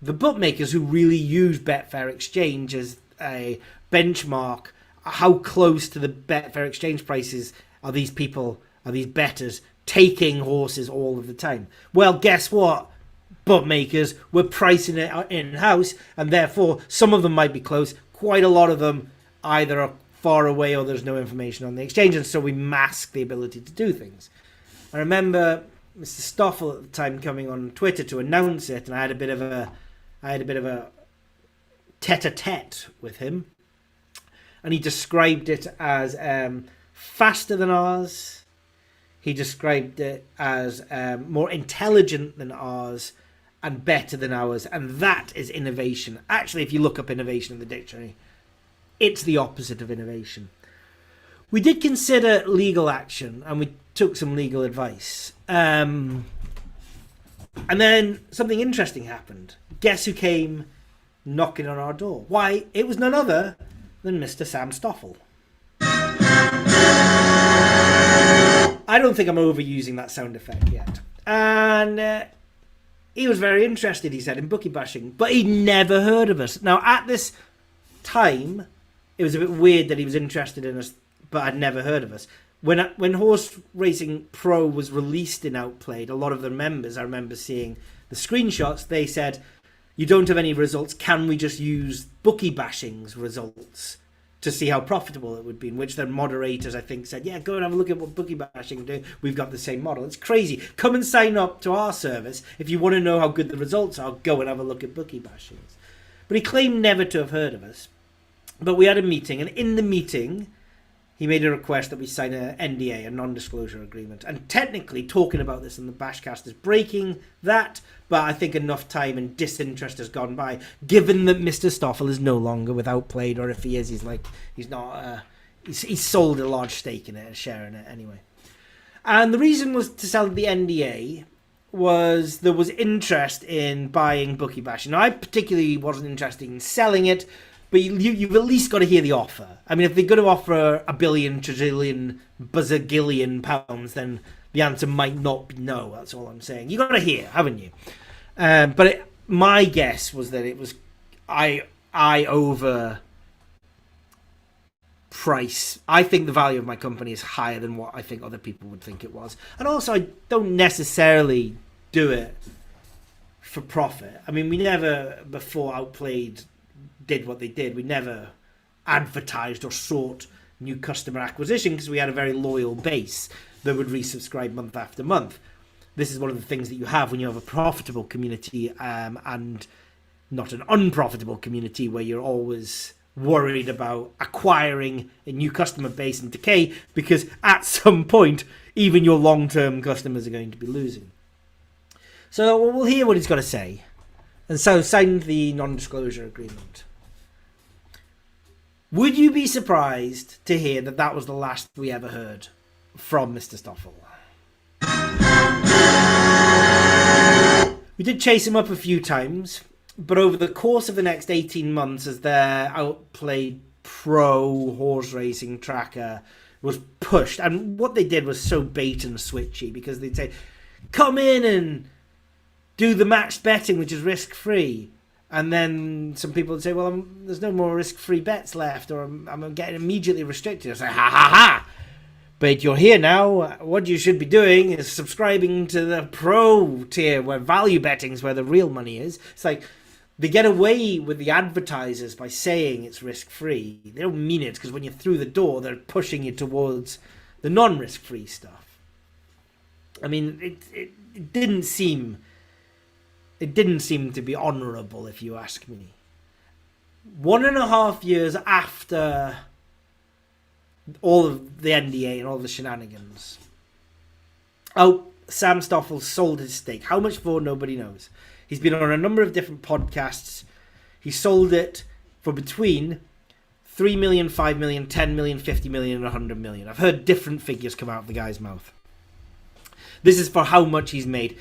the bookmakers who really use Betfair Exchange as a benchmark. How close to the Betfair Exchange prices are these people, are these bettors taking horses all of the time? Well, guess what? Bookmakers were pricing it in-house, and therefore some of them might be close. Quite a lot of them either are far away or there's no information on the exchange, and so we mask the ability to do things. I remember Mr. Stoffel at the time coming on Twitter to announce it, and I had a bit of a tete-a-tete with him, and he described it as faster than ours. He described it as more intelligent than ours and better than ours, and that is innovation. Actually, if you look up innovation in the dictionary, it's the opposite of innovation. We did consider legal action, and we took some legal advice. And then something interesting happened. Guess who came knocking on our door? Why, it was none other than Mr. Sam Stoffel. I don't think I'm overusing that sound effect yet. And he was very interested, he said, in Bookie Bashing, but he'd never heard of us. Now, at this time, it was a bit weird that he was interested in us, but I'd never heard of us. When Horse Racing Pro was released in Outplayed, a lot of the members, I remember seeing the screenshots, they said, you don't have any results, can we just use Bookie Bashing's results to see how profitable it would be? In which their moderators, I think, said, yeah, go and have a look at what Bookie Bashing do. We've got the same model. It's crazy. Come and sign up to our service. If you want to know how good the results are, go and have a look at Bookie Bashing's. But he claimed never to have heard of us. But we had a meeting, and in the meeting, he made a request that we sign an NDA, a non-disclosure agreement. And technically, talking about this in the BashCast is breaking that, but I think enough time and disinterest has gone by, given that Mr. Stoffel is no longer with Outplayed, or if he is, he's not, he's sold a large stake in it, a share in it anyway. And the reason was to sell the NDA was there was interest in buying Bookie Bashing. Now, I particularly wasn't interested in selling it, but you've at least got to hear the offer. I mean, if they're going to offer £1 billion, trillion, bazillion pounds, then the answer might not be no. That's all I'm saying. You've got to hear, haven't you? But my guess was that it was I over price. I think the value of my company is higher than what I think other people would think it was. And also, I don't necessarily do it for profit. I mean, we never, before Outplayed did what they did, we never advertised or sought new customer acquisition because we had a very loyal base that would resubscribe month after month. This is one of the things that you have when you have a profitable community and not an unprofitable community where you're always worried about acquiring a new customer base and decay, because at some point even your long-term customers are going to be losing. So we'll hear what he's got to say. And so signed the non-disclosure agreement. Would you be surprised to hear that that was the last we ever heard from Mr. Stoffel? We did chase him up a few times, but over the course of the next 18 months, as their outplayed pro horse racing tracker was pushed, and what they did was so bait and switchy, because they'd say, come in and do the matched betting, which is risk-free. And then some people would say, well, there's no more risk-free bets left, or I'm getting immediately restricted. I say, ha, ha, ha. But you're here now. What you should be doing is subscribing to the pro tier, where value betting's where the real money is. It's like they get away with the advertisers by saying it's risk-free. They don't mean it, because when you're through the door, they're pushing you towards the non-risk-free stuff. I mean, it didn't seem to be honourable, if you ask me. 1.5 years after all of the NDA and all the shenanigans. Oh, Sam Stoffel sold his stake. How much for? Nobody knows. He's been on a number of different podcasts. He sold it for between 3 million, 5 million, 10 million, 50 million, and 100 million. I've heard different figures come out of the guy's mouth. This is for how much he's made.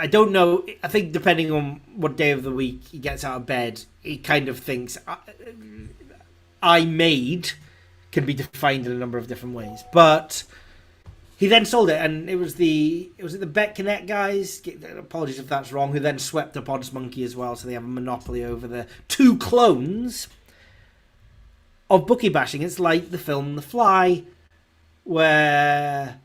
I don't know. I think depending on what day of the week he gets out of bed, he kind of thinks I made can be defined in a number of different ways. But he then sold it, and it was the BetConnect guys, apologies if that's wrong, who then swept up Odds Monkey as well, so they have a monopoly over the two clones of Bookie Bashing. It's like the film The Fly, where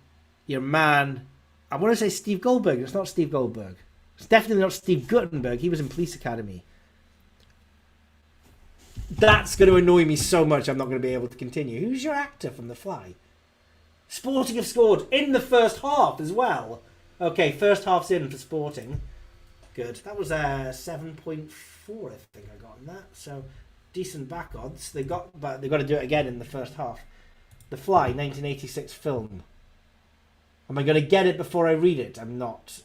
your man, I want to say Steve Goldberg. It's not Steve Goldberg. It's definitely not Steve Guttenberg. He was in Police Academy. That's going to annoy me so much I'm not going to be able to continue. Who's your actor from The Fly? Sporting have scored in the first half as well. Okay, first half's in for Sporting. Good. That was 7.4, I think I got on that. So decent back odds. But they've got to do it again in the first half. The Fly, 1986 film. Am I going to get it before I read it? I'm not.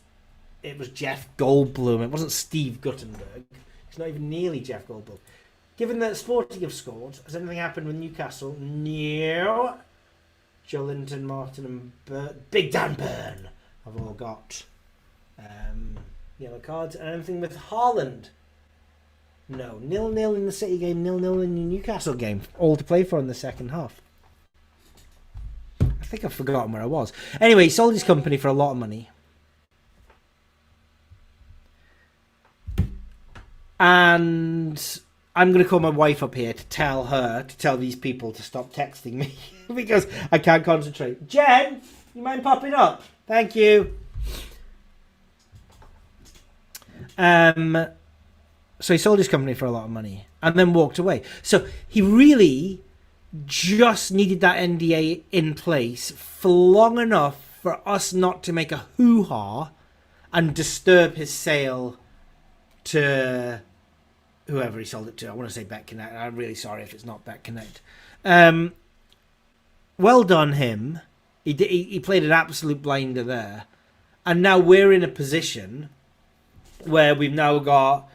It was Jeff Goldblum. It wasn't Steve Guttenberg. It's not even nearly Jeff Goldblum. Given that Sporting have scored, has anything happened with Newcastle? No. Joe Linton, Martin and Big Dan Burn have all got yellow cards. And anything with Haaland? No. 0-0 in the City game, 0-0 in the Newcastle game. All to play for in the second half. I think I've forgotten where I was. Anyway, he sold his company for a lot of money. And I'm going to call my wife up here to tell these people to stop texting me because I can't concentrate. Jen, you mind popping up? Thank you. So he sold his company for a lot of money and then walked away. So he really just needed that NDA in place for long enough for us not to make a hoo-ha and disturb his sale to whoever he sold it to. I want to say BetConnect. I'm really sorry if it's not BetConnect. Well done him. He played an absolute blinder there. And now we're in a position where we've now got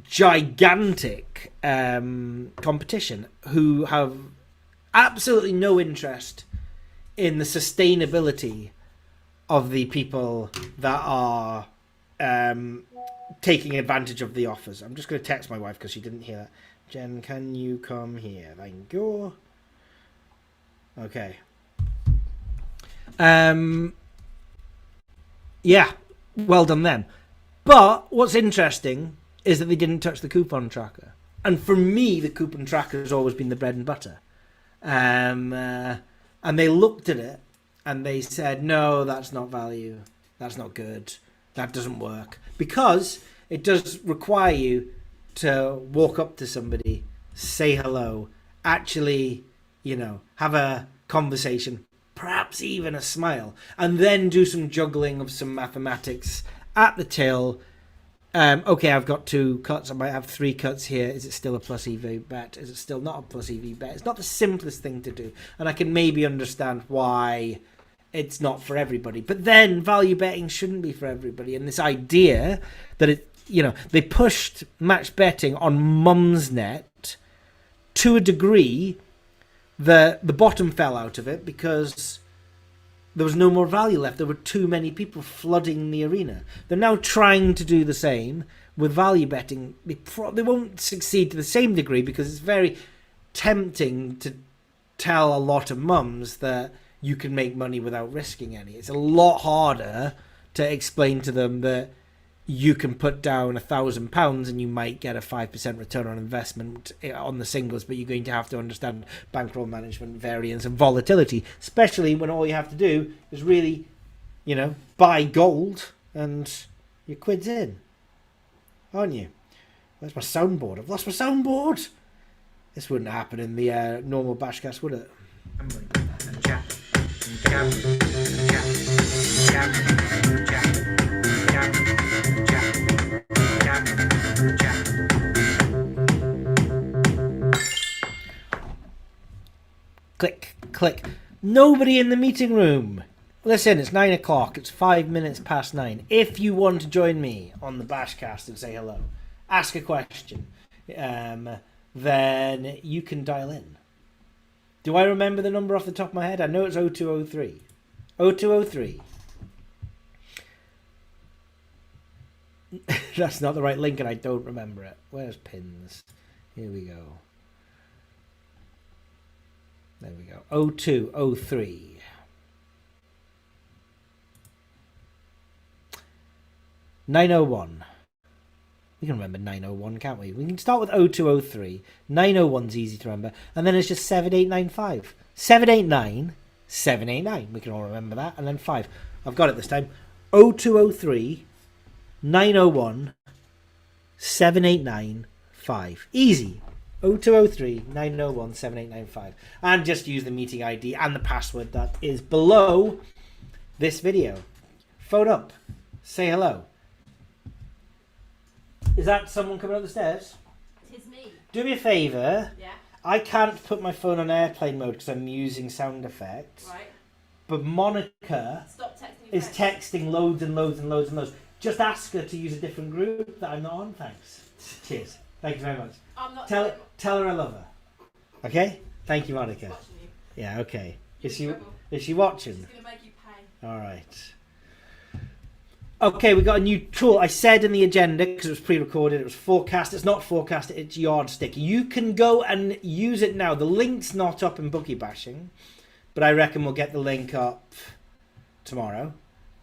gigantic competition who have absolutely no interest in the sustainability of the people that are taking advantage of the offers. I'm just going to text my wife because she didn't hear that. Jen, can you come here? Thank you. Okay. Yeah, well done them. But what's interesting is that they didn't touch the coupon tracker. And for me, the coupon tracker has always been the bread and butter. And they looked at it and they said, no, that's not value. That's not good. That doesn't work. Because it does require you to walk up to somebody, say hello, actually, have a conversation, perhaps even a smile, and then do some juggling of some mathematics at the till. Okay, I've got 2 cuts. I might have 3 cuts here. Is it still a plus EV bet? Is it still not a plus EV bet? It's not the simplest thing to do. And I can maybe understand why it's not for everybody. But then value betting shouldn't be for everybody. And this idea that they pushed match betting on Mumsnet to a degree, the bottom fell out of it because there was no more value left. There were too many people flooding the arena. They're now trying to do the same with value betting. They won't succeed to the same degree because it's very tempting to tell a lot of mums that you can make money without risking any. It's a lot harder to explain to them that you can put down £1,000 and you might get a 5% return on investment on the singles, but you're going to have to understand bankroll management, variance and volatility, especially when all you have to do is really, buy gold and your quid's in, aren't you? Where's my soundboard? I've lost my soundboard. This wouldn't happen in the normal BashCast, would it? Click, click. Nobody in the meeting room. Listen, it's 9 o'clock. It's 5 minutes past 9. If you want to join me on the BashCast and say hello, ask a question, then you can dial in. Do I remember the number off the top of my head? I know it's 0203. 0203. That's not the right link and I don't remember it. Where's pins? Here we go. There we go. 0203. $901. We can remember 901, can't we? We can start with 0203. 901's easy to remember. And then it's just 7895. 789. 789. We can all remember that. And then 5. I've got it this time. 0203 901 789 5. Easy. 0203 901 7895. And just use the meeting ID and the password that is below this video. Phone up. Say hello. Is that someone coming up the stairs? Tis me. Do me a favour. Yeah. I can't put my phone on airplane mode because I'm using sound effects. Right. But Monica Stop texting. is texting loads and loads and loads and loads. Just ask her to use a different group that I'm not on. Thanks. Cheers. Thank you very much. I'm not. Tell her I love her. Okay? Thank you, Monica. Watching you. Yeah, okay. Is she watching? She's gonna make you pay. All right. Okay, we got a new tool. I said in the agenda, because it was pre-recorded, it was forecast. It's not forecast, it's yardstick. You can go and use it now. The link's not up in Bookie Bashing, but I reckon we'll get the link up tomorrow.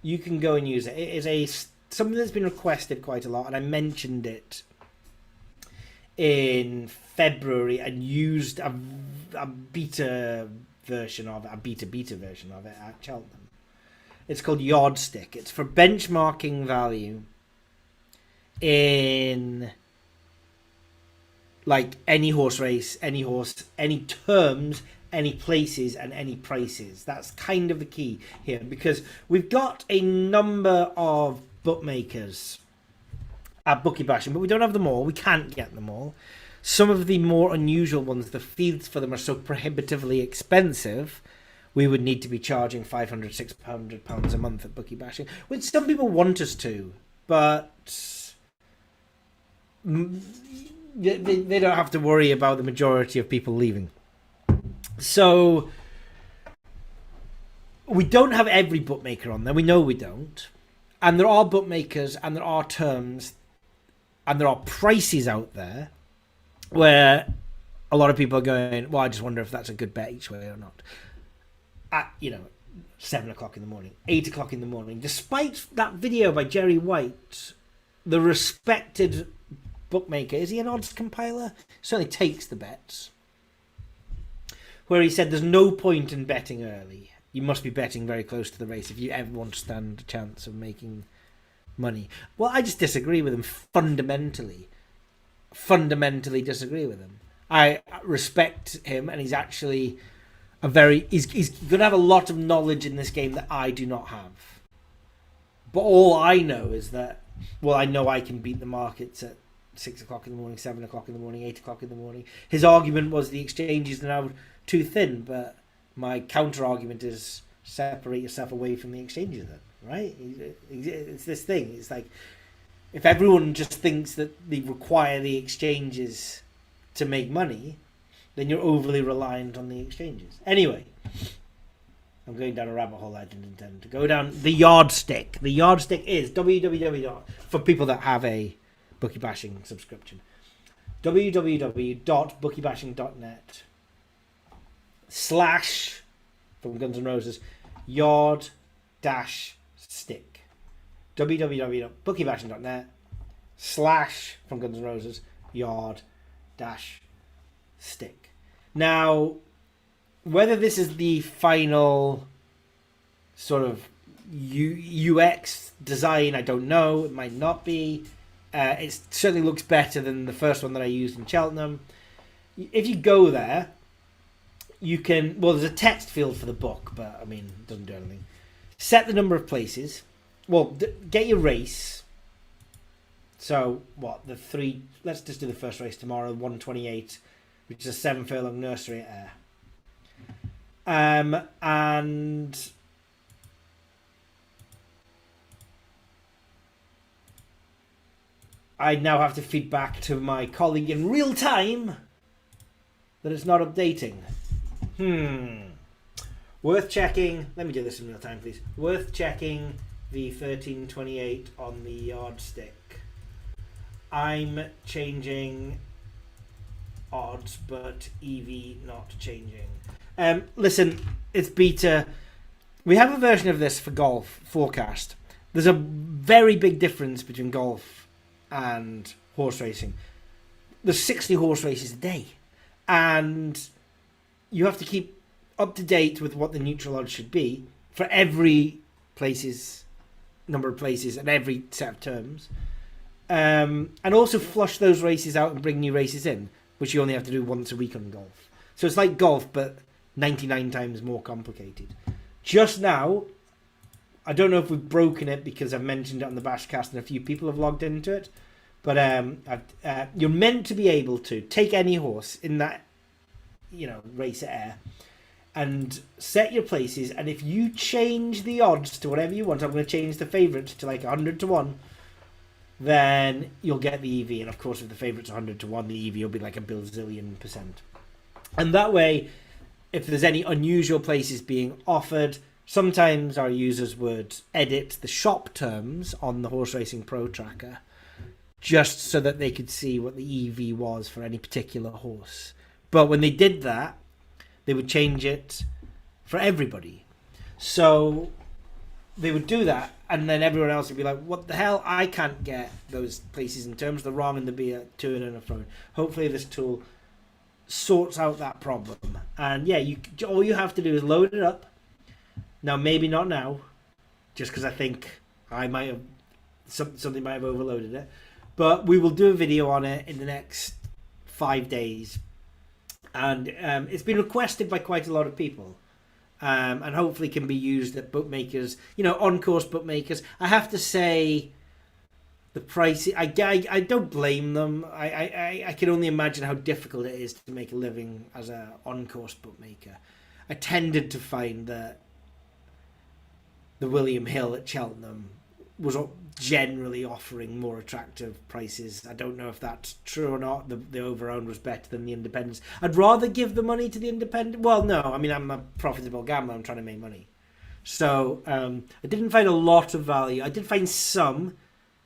You can go and use it. It is something that's been requested quite a lot, and I mentioned it in February and used a beta version of it, a beta version of it at Cheltenham. It's called Yardstick. It's for benchmarking value in like any horse race, any horse, any terms, any places and any prices. That's kind of the key here because we've got a number of bookmakers at Bookie Bashing, but we don't have them all. We can't get them all. Some of the more unusual ones, the feeds for them are so prohibitively expensive, we would need to be charging £500, £600 a month at Bookie Bashing, which some people want us to, but they don't have to worry about the majority of people leaving. So we don't have every bookmaker on there. We know we don't. And there are bookmakers and there are terms and there are prices out there where a lot of people are going, well, I just wonder if that's a good bet each way or not. At 7 o'clock in the morning, 8 o'clock in the morning, despite that video by Jerry White, the respected bookmaker, is he an odds compiler? Certainly takes the bets, where he said there's no point in betting early. You must be betting very close to the race if you ever want to stand a chance of making money. Well, I just disagree with him fundamentally disagree with him. I respect him, and he's actually he's going to have a lot of knowledge in this game that I do not have. But all I know is that, well, I know I can beat the markets at 6 o'clock in the morning, 7 o'clock in the morning, 8 o'clock in the morning. His argument was the exchanges are now too thin, but my counter argument is separate yourself away from the exchanges then, right? It's this thing. It's like, if everyone just thinks that they require the exchanges to make money, then you're overly reliant on the exchanges. Anyway, I'm going down a rabbit hole I didn't intend to go down. The yardstick. The yardstick is for people that have a Bookie Bashing subscription. www.bookiebashing.net / from Guns N' Roses yard stick. www.bookiebashing.net / from Guns N' Roses yard stick. Now, whether this is the final sort of UX design, I don't know. It might not be. It certainly looks better than the first one that I used in Cheltenham. If you go there, you can... Well, there's a text field for the book, but, I mean, it doesn't do anything. Set the number of places. Well, get your race. So, what? The 3... Let's just do the first race tomorrow, 128, which is a 7 furlong nursery at Ayr. And I now have to feed back to my colleague in real time that it's not updating. Worth checking. Let me do this in real time, please. Worth checking the 1328 on the yardstick. I'm changing odds, but EV not changing. Listen, it's beta. We have a version of this for golf forecast. There's a very big difference between golf and horse racing. There's 60 horse races a day, and you have to keep up to date with what the neutral odds should be for every number of places and every set of terms, and also flush those races out and bring new races in, which you only have to do once a week on golf. So it's like golf, but 99 times more complicated. Just now, I don't know if we've broken it because I've mentioned it on the BashCast and a few people have logged into it, but you're meant to be able to take any horse in that, race at Ayr and set your places, and if you change the odds to whatever you want, I'm going to change the favourites to like 100 to 1, then you'll get the EV, and of course if the favourite's 100 to 1, the EV will be like a bazillion%. And that way, if there's any unusual places being offered, sometimes our users would edit the shop terms on the Horse Racing Pro tracker just so that they could see what the EV was for any particular horse. But when they did that, they would change it for everybody. So they would do that, and then everyone else would be like, what the hell? I can't get those places in terms. They're wrong, and there'd be a to and a fro. Hopefully this tool sorts out that problem. And yeah, all you have to do is load it up. Now, maybe not now, just because I think I might have something might have overloaded it. But we will do a video on it in the next 5 days. And it's been requested by quite a lot of people. And hopefully can be used at bookmakers, on-course bookmakers. I have to say, the price, I don't blame them. I can only imagine how difficult it is to make a living as an on-course bookmaker. I tended to find that the William Hill at Cheltenham was generally offering more attractive prices. I don't know if that's true or not. The over-owned was better than the independents. I'd rather give the money to the independent. Well, no, I mean, I'm a profitable gambler. I'm trying to make money. So I didn't find a lot of value. I did find some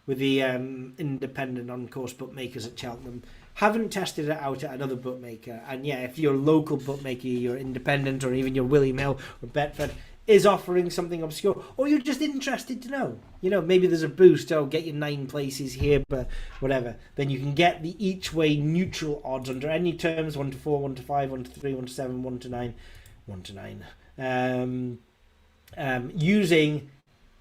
with the independent on-course bookmakers at Cheltenham. Haven't tested it out at another bookmaker. And yeah, if your local bookmaker, your independent, or even your William Hill or Betfred is offering something obscure, or you're just interested to know, maybe there's a boost, get your 9 places here, but whatever, then you can get the each way neutral odds under any terms, 1 to 4, 1 to 5, 1 to 3, 1 to 7, 1 to 9, 1 to 9, using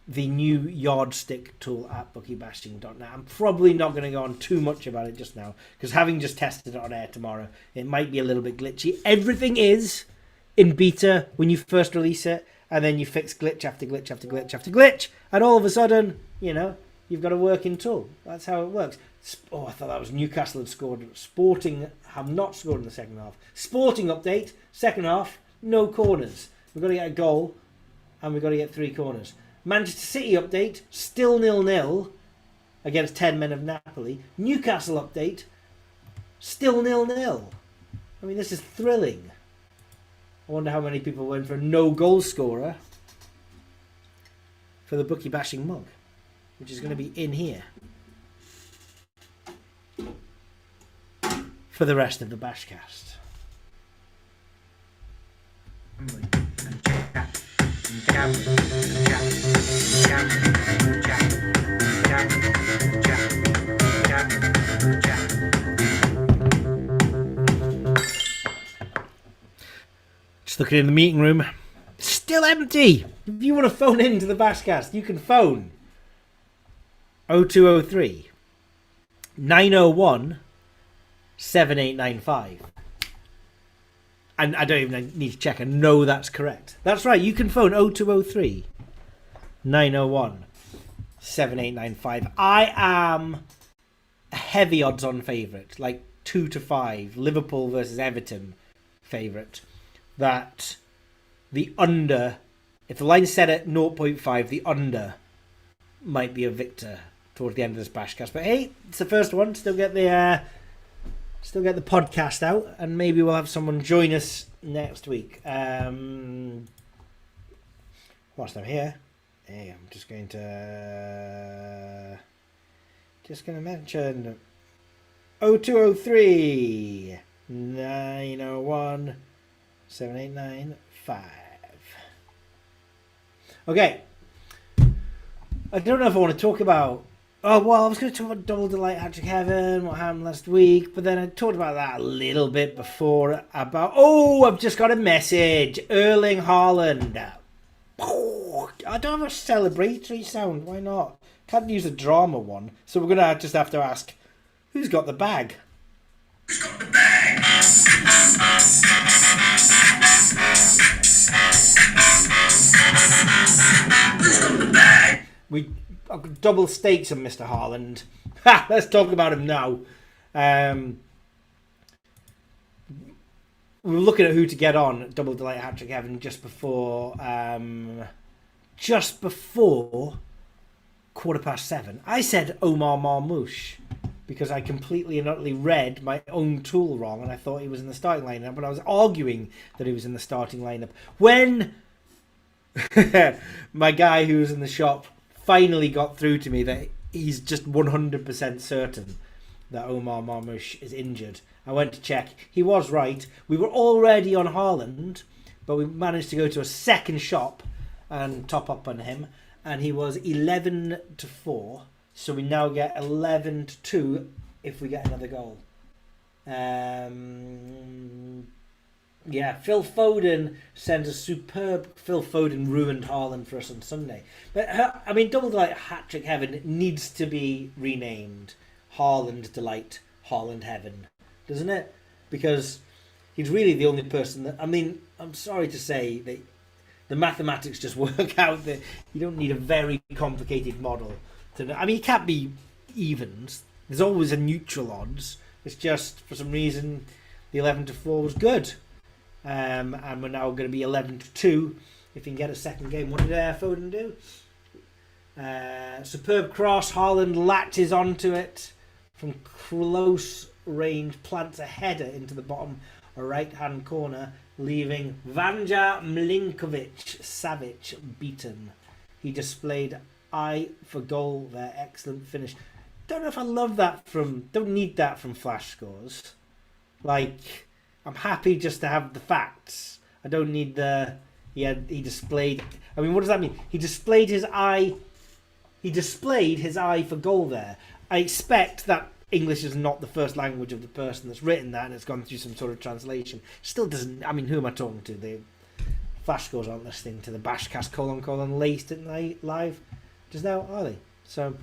the new yardstick tool at bookiebashing.net. I'm probably not going to go on too much about it just now, because having just tested it on air tomorrow, it might be a little bit glitchy. Everything is in beta when you first release it, and then you fix glitch after glitch after glitch after glitch, and all of a sudden, you've got a working tool. That's how it works. Oh, I thought that was Newcastle had scored. Sporting have not scored in the second half. Sporting update, second half, no corners. We've got to get a goal, and we've got to get 3 corners. Manchester City update, still 0-0 against 10 men of Napoli. Newcastle update, still 0-0. I mean, this is thrilling. I wonder how many people went for a no goal scorer for the Bookie Bashing mug, which is going to be in here for the rest of the BashCast. Just looking in the meeting room. Still empty. If you want to phone into the BashCast, you can phone 0203 901 7895. And I don't even need to check. I know that's correct. That's right. You can phone 0203 901 7895. I am a heavy odds on favourite, like 2-5, Liverpool versus Everton favourite. That the under, if the line's set at 0.5, the under might be a victor towards the end of this BashCast. But hey, it's the first one. Still get the podcast out, and maybe we'll have someone join us next week. Whilst I'm here, hey, I'm just going to mention 0203 901 7895. Okay. I don't know if I want to talk about... Oh, well, I was going to talk about Double Delight Hat-Trick Heaven, what happened last week, but then I talked about that a little bit before about... Oh, I've just got a message. Erling Haaland. Oh, I don't have a celebratory sound. Why not? Can't use a drama one. So we're going to just have to ask, who's got the bag? Who's got the bag? Who's got the bag? I've got double stakes on Mr. Haaland. Ha! Let's talk about him now. We were looking at who to get on at Double Delight Hat-Trick Heaven just before 7:15. I said Omar Marmoush because I completely and utterly read my own tool wrong, and I thought he was in the starting lineup, but I was arguing that he was in the starting lineup when my guy who was in the shop finally got through to me that he's just 100% certain that Omar Marmoush is injured. I went to check. He was right. We were already on Haaland, but we managed to go to a second shop and top up on him, and he was 11-4. So we now get 11-2 if we get another goal. Yeah, Phil Foden sends a superb... Phil Foden ruined Haaland for us on Sunday. But, I mean, Double Delight Hat-Trick Heaven needs to be renamed Haaland Delight, Haaland Heaven, doesn't it? Because he's really the only person that... I mean, I'm sorry to say that the mathematics just work out that you don't need a very complicated model to... I mean, it can't be evens. There's always a neutral odds. It's just, for some reason, the 11-4 was good. And we're now going to be 11-2 if you can get a second game. What did Foden do? Superb cross. Haaland latches onto it from close range, plants a header into the bottom right hand corner, leaving Vanja Milinkovic-Savic beaten. He displayed eye for goal there. Excellent finish. Don't know if I love that don't need that from flash scores. Like, I'm happy just to have the facts. I don't need he displayed... I mean, what does that mean? He displayed his eye for goal there. I expect that English is not the first language of the person that's written that, and it's gone through some sort of translation. Still doesn't... I mean, who am I talking to? The flash scores aren't listening to the BashCast : laced, didn't they, live just now, are they? So,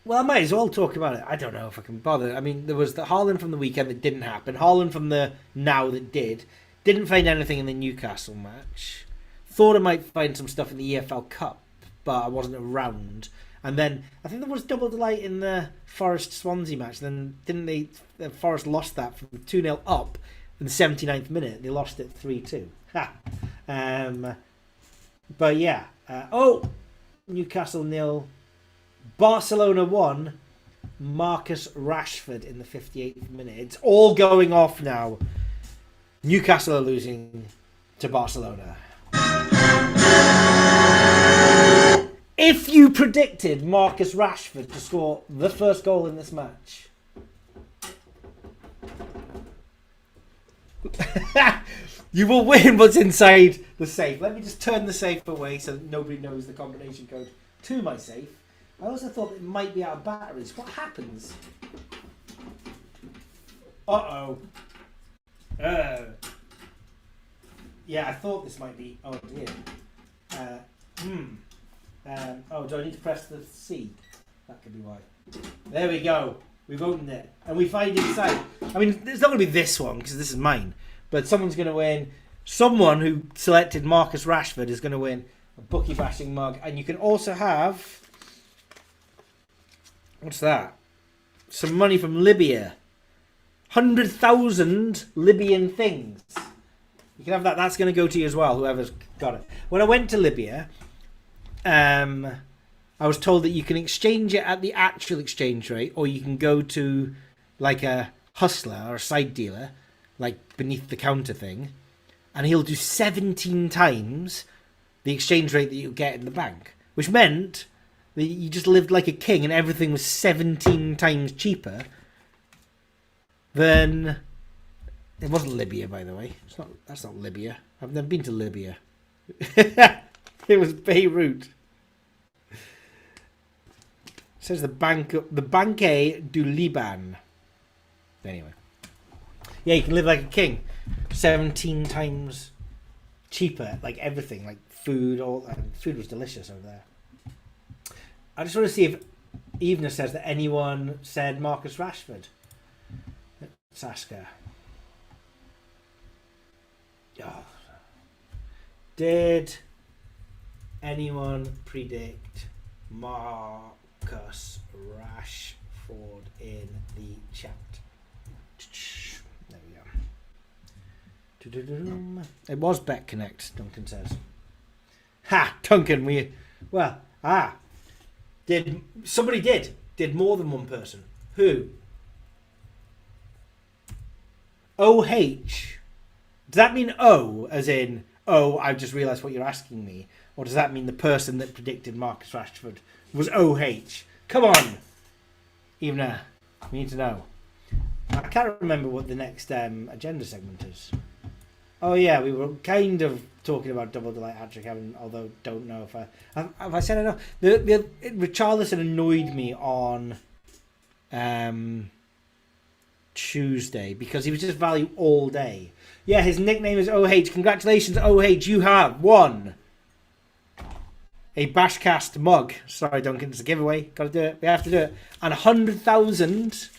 well, I might as well talk about it. I don't know if I can bother. I mean, there was the Haaland from the weekend that didn't happen. Haaland from the now that did. Didn't find anything in the Newcastle match. Thought I might find some stuff in the EFL Cup, but I wasn't around. And then I think there was Double Delight in the Forest-Swansea match. Then didn't they? Forest lost that from 2-0 up in the 79th minute. They lost it 3-2. Ha. But yeah. Newcastle 0. Barcelona 1, Marcus Rashford in the 58th minute. It's all going off now. Newcastle are losing to Barcelona. If you predicted Marcus Rashford to score the first goal in this match, you will win what's inside the safe. Let me just turn the safe away so that nobody knows the combination code to my safe. I also thought it might be out of batteries. What happens? Uh-oh. Yeah, I thought this might be... Oh, dear. Oh, do I need to press the C? That could be why. There we go. We've opened it. And we find inside... I mean, it's not going to be this one, because this is mine. But someone's going to win. Someone who selected Marcus Rashford is going to win a Bookie Bashing mug. And you can also have... What's that? Some money from Libya. 100,000 Libyan things. You can have that. That's going to go to you as well, whoever's got it. When I went to Libya, I was told that you can exchange it at the actual exchange rate, or you can go to like a hustler or a side dealer, like beneath the counter thing, and he'll do 17 times the exchange rate that you get in the bank, which meant that you just lived like a king and everything was 17 times cheaper than... It wasn't Libya, by the way. That's not Libya. I've never been to Libya. It was Beirut. It says the Banque du Liban. Anyway. Yeah, you can live like a king. 17 times cheaper. Like everything. Like food. Food was delicious over there. I just want to see if Evna says that anyone said Marcus Rashford. Let's ask her. Oh. Did anyone predict Marcus Rashford in the chat? There we go. It was Bet Connect, Duncan says. Ha! Duncan, somebody did more than one person. Who? OH. Does that mean O, as in, oh, I've just realised what you're asking me? Or does that mean the person that predicted Marcus Rashford was OH? Come on! Even we need to know. I can't remember what the next agenda segment is. Oh yeah, we were kind of talking about Double Delight Hat-Trick, although don't know if I said enough. Richarlison annoyed me on Tuesday because he was just value all day. Yeah, his nickname is OH. Congratulations, OH. You have won a BashCast mug. Sorry, Duncan. It's a giveaway. Got to do it. We have to do it. And 100,000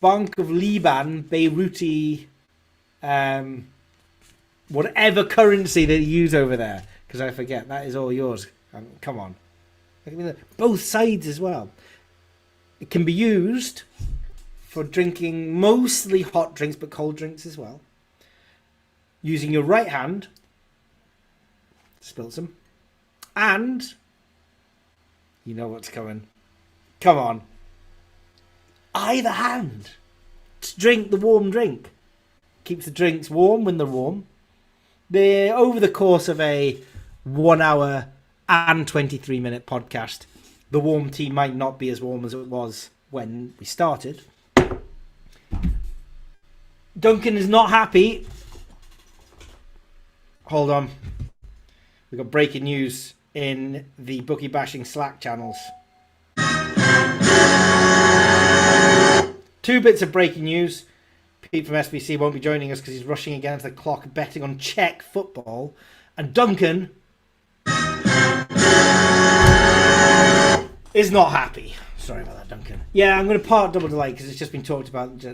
Bank of Liban, Beiruti, whatever currency they use over there. Because I forget. That is all yours. Come on. Both sides as well. It can be used for drinking mostly hot drinks, but cold drinks as well. Using your right hand, spilt some, and you know what's coming. Come on. Either hand to drink the warm drink. Keeps the drinks warm when they're warm. Over the course of a 1 hour and 23 minute podcast, the warm tea might not be as warm as it was when we started. Duncan is not happy. Hold on. We've got breaking news in the Bookie Bashing Slack channels. 2 bits of breaking news. Pete from SBC won't be joining us because he's rushing against the clock betting on Czech football. And Duncan is not happy. Sorry about that, Duncan. Yeah, I'm going to part Double Delight because it's just been talked about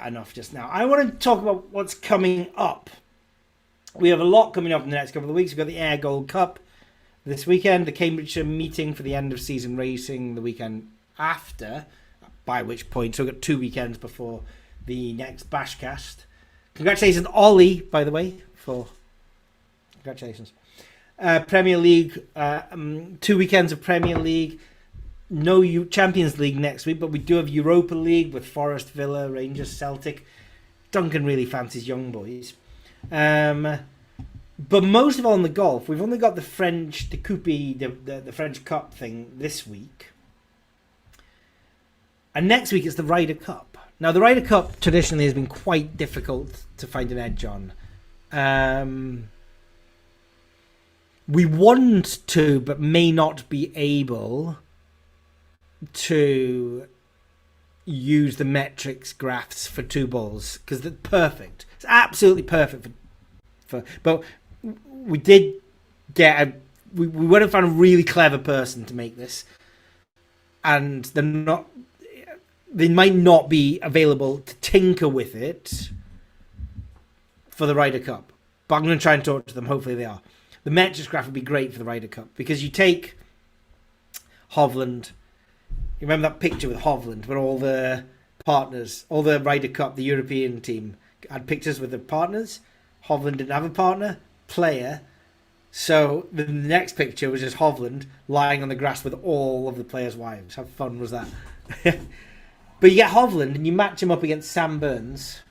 enough just now. I want to talk about what's coming up. We have a lot coming up in the next couple of weeks. We've got the Air Gold Cup this weekend, the Cambridgeshire meeting for the end of season racing the weekend after, by which point, so we've got 2 weekends before the next BashCast. Congratulations, Ollie, by the way, for... Congratulations. Premier League, 2 weekends of Premier League. no Champions League next week, but we do have Europa League with Forest, Villa, Rangers, Celtic. Duncan really fancies young boys. But most of all in the golf, we've only got the French, the Coupe, the French Cup thing this week. And next week it's the Ryder Cup. Now, the Ryder Cup traditionally has been quite difficult to find an edge on. We want to, but may not be able to use the metrics graphs for 2 balls because they're perfect. It's absolutely perfect for but we did get we would have found a really clever person to make this, and they might not be available to tinker with it for the Ryder Cup, but I'm going to try and talk to them. Hopefully they are. The metrics graph would be great for the Ryder Cup because you take Hovland. You remember that picture with Hovland where all the partners, all the Ryder Cup, the European team had pictures with the partners. Hovland didn't have a partner, player. So the next picture was just Hovland lying on the grass with all of the players' wives. How fun was that? But you get Hovland and you match him up against Sam Burns.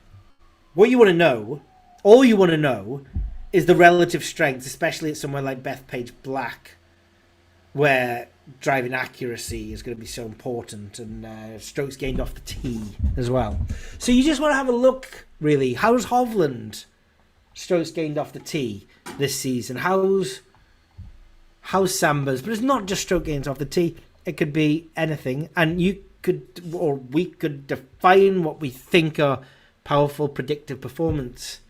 What you want to know, all you want to know, is the relative strength, especially at somewhere like Bethpage Black, where driving accuracy is going to be so important, and strokes gained off the tee as well. So you just want to have a look, really. How's Hovland strokes gained off the tee this season? How's Sambas? But it's not just stroke gains off the tee. It could be anything, and you could, or we could, define what we think are powerful predictive performance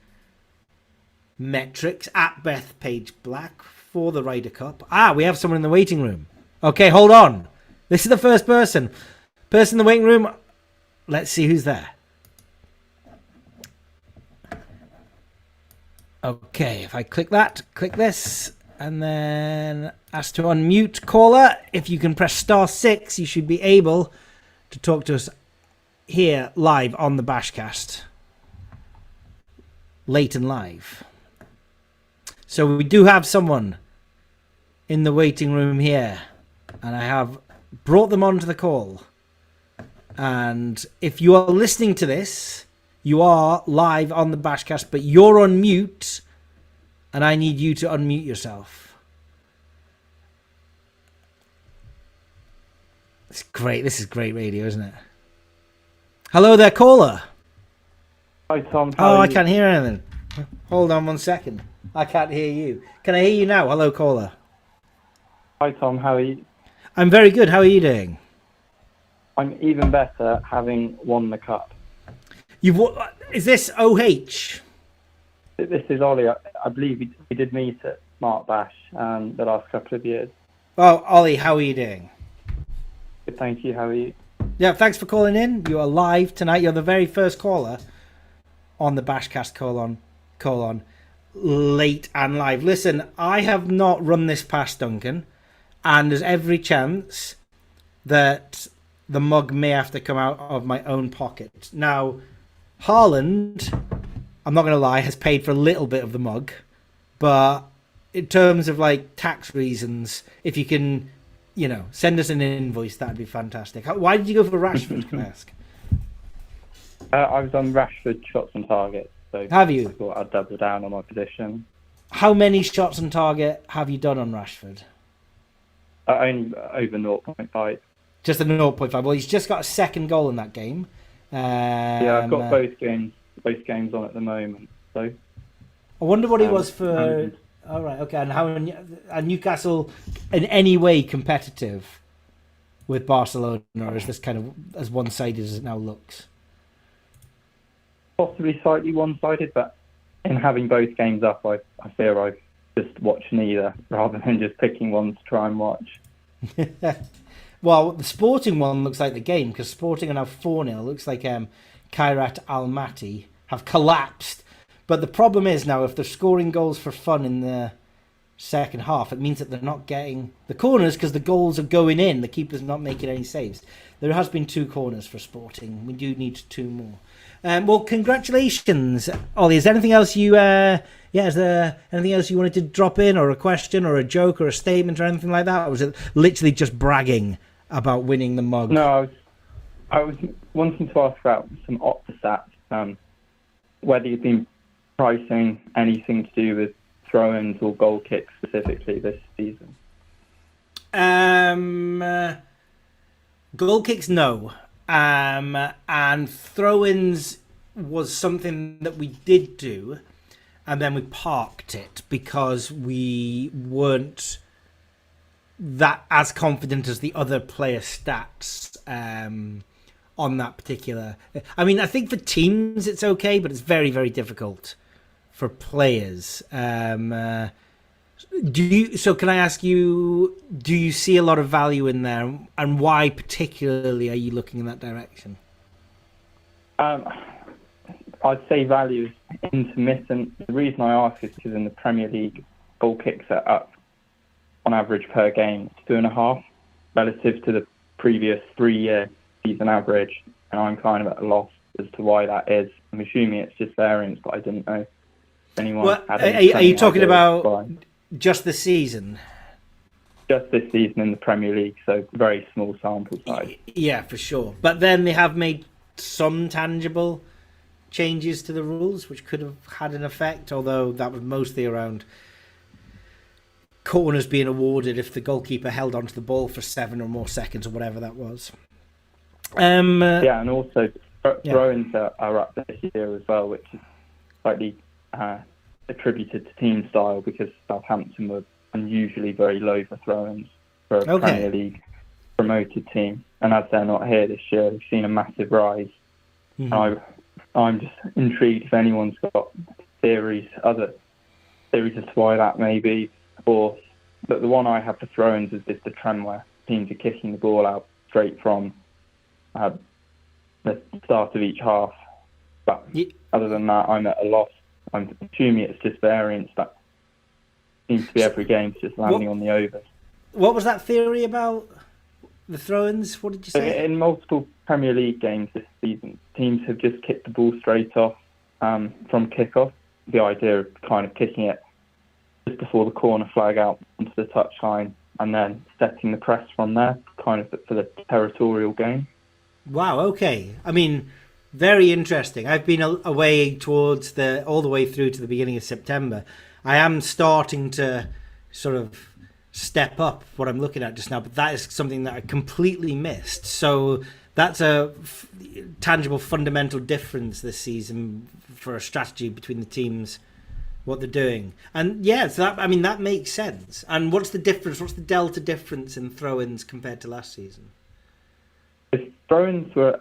metrics at Bethpage Black for the Ryder Cup. We have someone in the waiting room. Okay, hold on. This is the first person. Person in the waiting room. Let's see who's there. Okay, if I click this, and then ask to unmute caller. If you can press *6, you should be able to talk to us here live on the BashCast. Late and live. So we do have someone in the waiting room here, and I have brought them onto the call. And if you are listening to this, you are live on the BashCast, but you're on mute, and I need you to unmute yourself. It's great. This is great radio, isn't it? Hello there, caller. Hi, Tom. I can't hear anything. Hold on 1 second. I can't hear you. Can I hear you now? Hello, caller. Hi, Tom. How are you? I'm very good. How are you doing? I'm even better, having won the cup. Is this OH? This is Ollie. I believe we did meet at Smart Bash the last couple of years. Oh, Ollie, how are you doing? Good, thank you. How are you? Yeah, thanks for calling in. You are live tonight. You're the very first caller on the BashCast colon late and live. Listen, I have not run this past Duncan, and there's every chance that the mug may have to come out of my own pocket. Now, Haaland, I'm not going to lie, has paid for a little bit of the mug, but in terms of like tax reasons, if you can, send us an invoice, that'd be fantastic. Why did you go for Rashford, can I ask? I was on Rashford shots on target, so have you? I thought I'd double down on my position. How many shots on target have you done on Rashford? Only over 0.5. Just a 0.5. Well, he's just got a second goal in that game. Yeah, I've got both games on at the moment. So I wonder what it was for. All right, okay. And how are Newcastle in any way competitive with Barcelona, or is this kind of as one-sided as it now looks? Possibly slightly one-sided, but in having both games up, I fear I've just watched neither rather than just picking one to try and watch. Well, the Sporting one looks like the game, because Sporting are now 4-0. It looks like Kairat Almaty have collapsed. But the problem is now, if they're scoring goals for fun in the second half, it means that they're not getting the corners because the goals are going in. The keeper's not making any saves. There has been 2 corners for Sporting. We do need 2 more. Well, congratulations, Ollie. Is there anything else is there anything else you wanted to drop in, or a question, or a joke, or a statement, or anything like that? Or was it literally just bragging about winning the mug. No, I was wanting to ask about some Opta-stats, whether you've been pricing anything to do with throw-ins or goal kicks specifically this season. Goal kicks, no. And throw-ins was something that we did do, and then we parked it because we weren't that as confident as the other player stats on that particular. I mean, I think for teams it's okay, but it's very, very difficult for players. So can I ask you, do you see a lot of value in there, and why particularly are you looking in that direction? I'd say value is intermittent. The reason I ask is because in the Premier League, goal kicks are up on average per game 2.5 relative to the previous 3-year season average, and I'm kind of at a loss as to why that is. I'm assuming it's just variance, but I didn't know if anyone had any. Are you talking about why. just the season? Just this season in the Premier League, so very small sample size. Yeah, for sure. But then they have made some tangible changes to the rules, which could have had an effect, although that was mostly around corners being awarded if the goalkeeper held onto the ball for 7 or more seconds or whatever that was. Yeah, and also throw-ins are up this year as well, which is slightly attributed to team style because Southampton were unusually very low for throw-ins for a Premier League promoted team. And as they're not here this year, we've seen a massive rise. Mm-hmm. I'm just intrigued if anyone's got other theories as to why that may be. Or but the one I have for throw-ins is the trend where teams are kicking the ball out straight from the start of each half. But other than that, I'm at a loss. I'm assuming it's just variance that seems to be every game just landing on the overs. What was that theory about the throw-ins? What did you say? In multiple Premier League games this season, teams have just kicked the ball straight off from kick-off. The idea of kind of kicking it just before the corner flag out onto the touchline and then setting the press from there, kind of for the territorial game. Wow, okay. I mean, very interesting. I've been away towards all the way through to the beginning of September. I am starting to sort of step up what I'm looking at just now, but that is something that I completely missed. So that's a tangible, fundamental difference this season for a strategy between the teams, what they're doing. And yeah, so that makes sense. And what's the difference? What's the delta difference in throw-ins compared to last season? The throw-ins were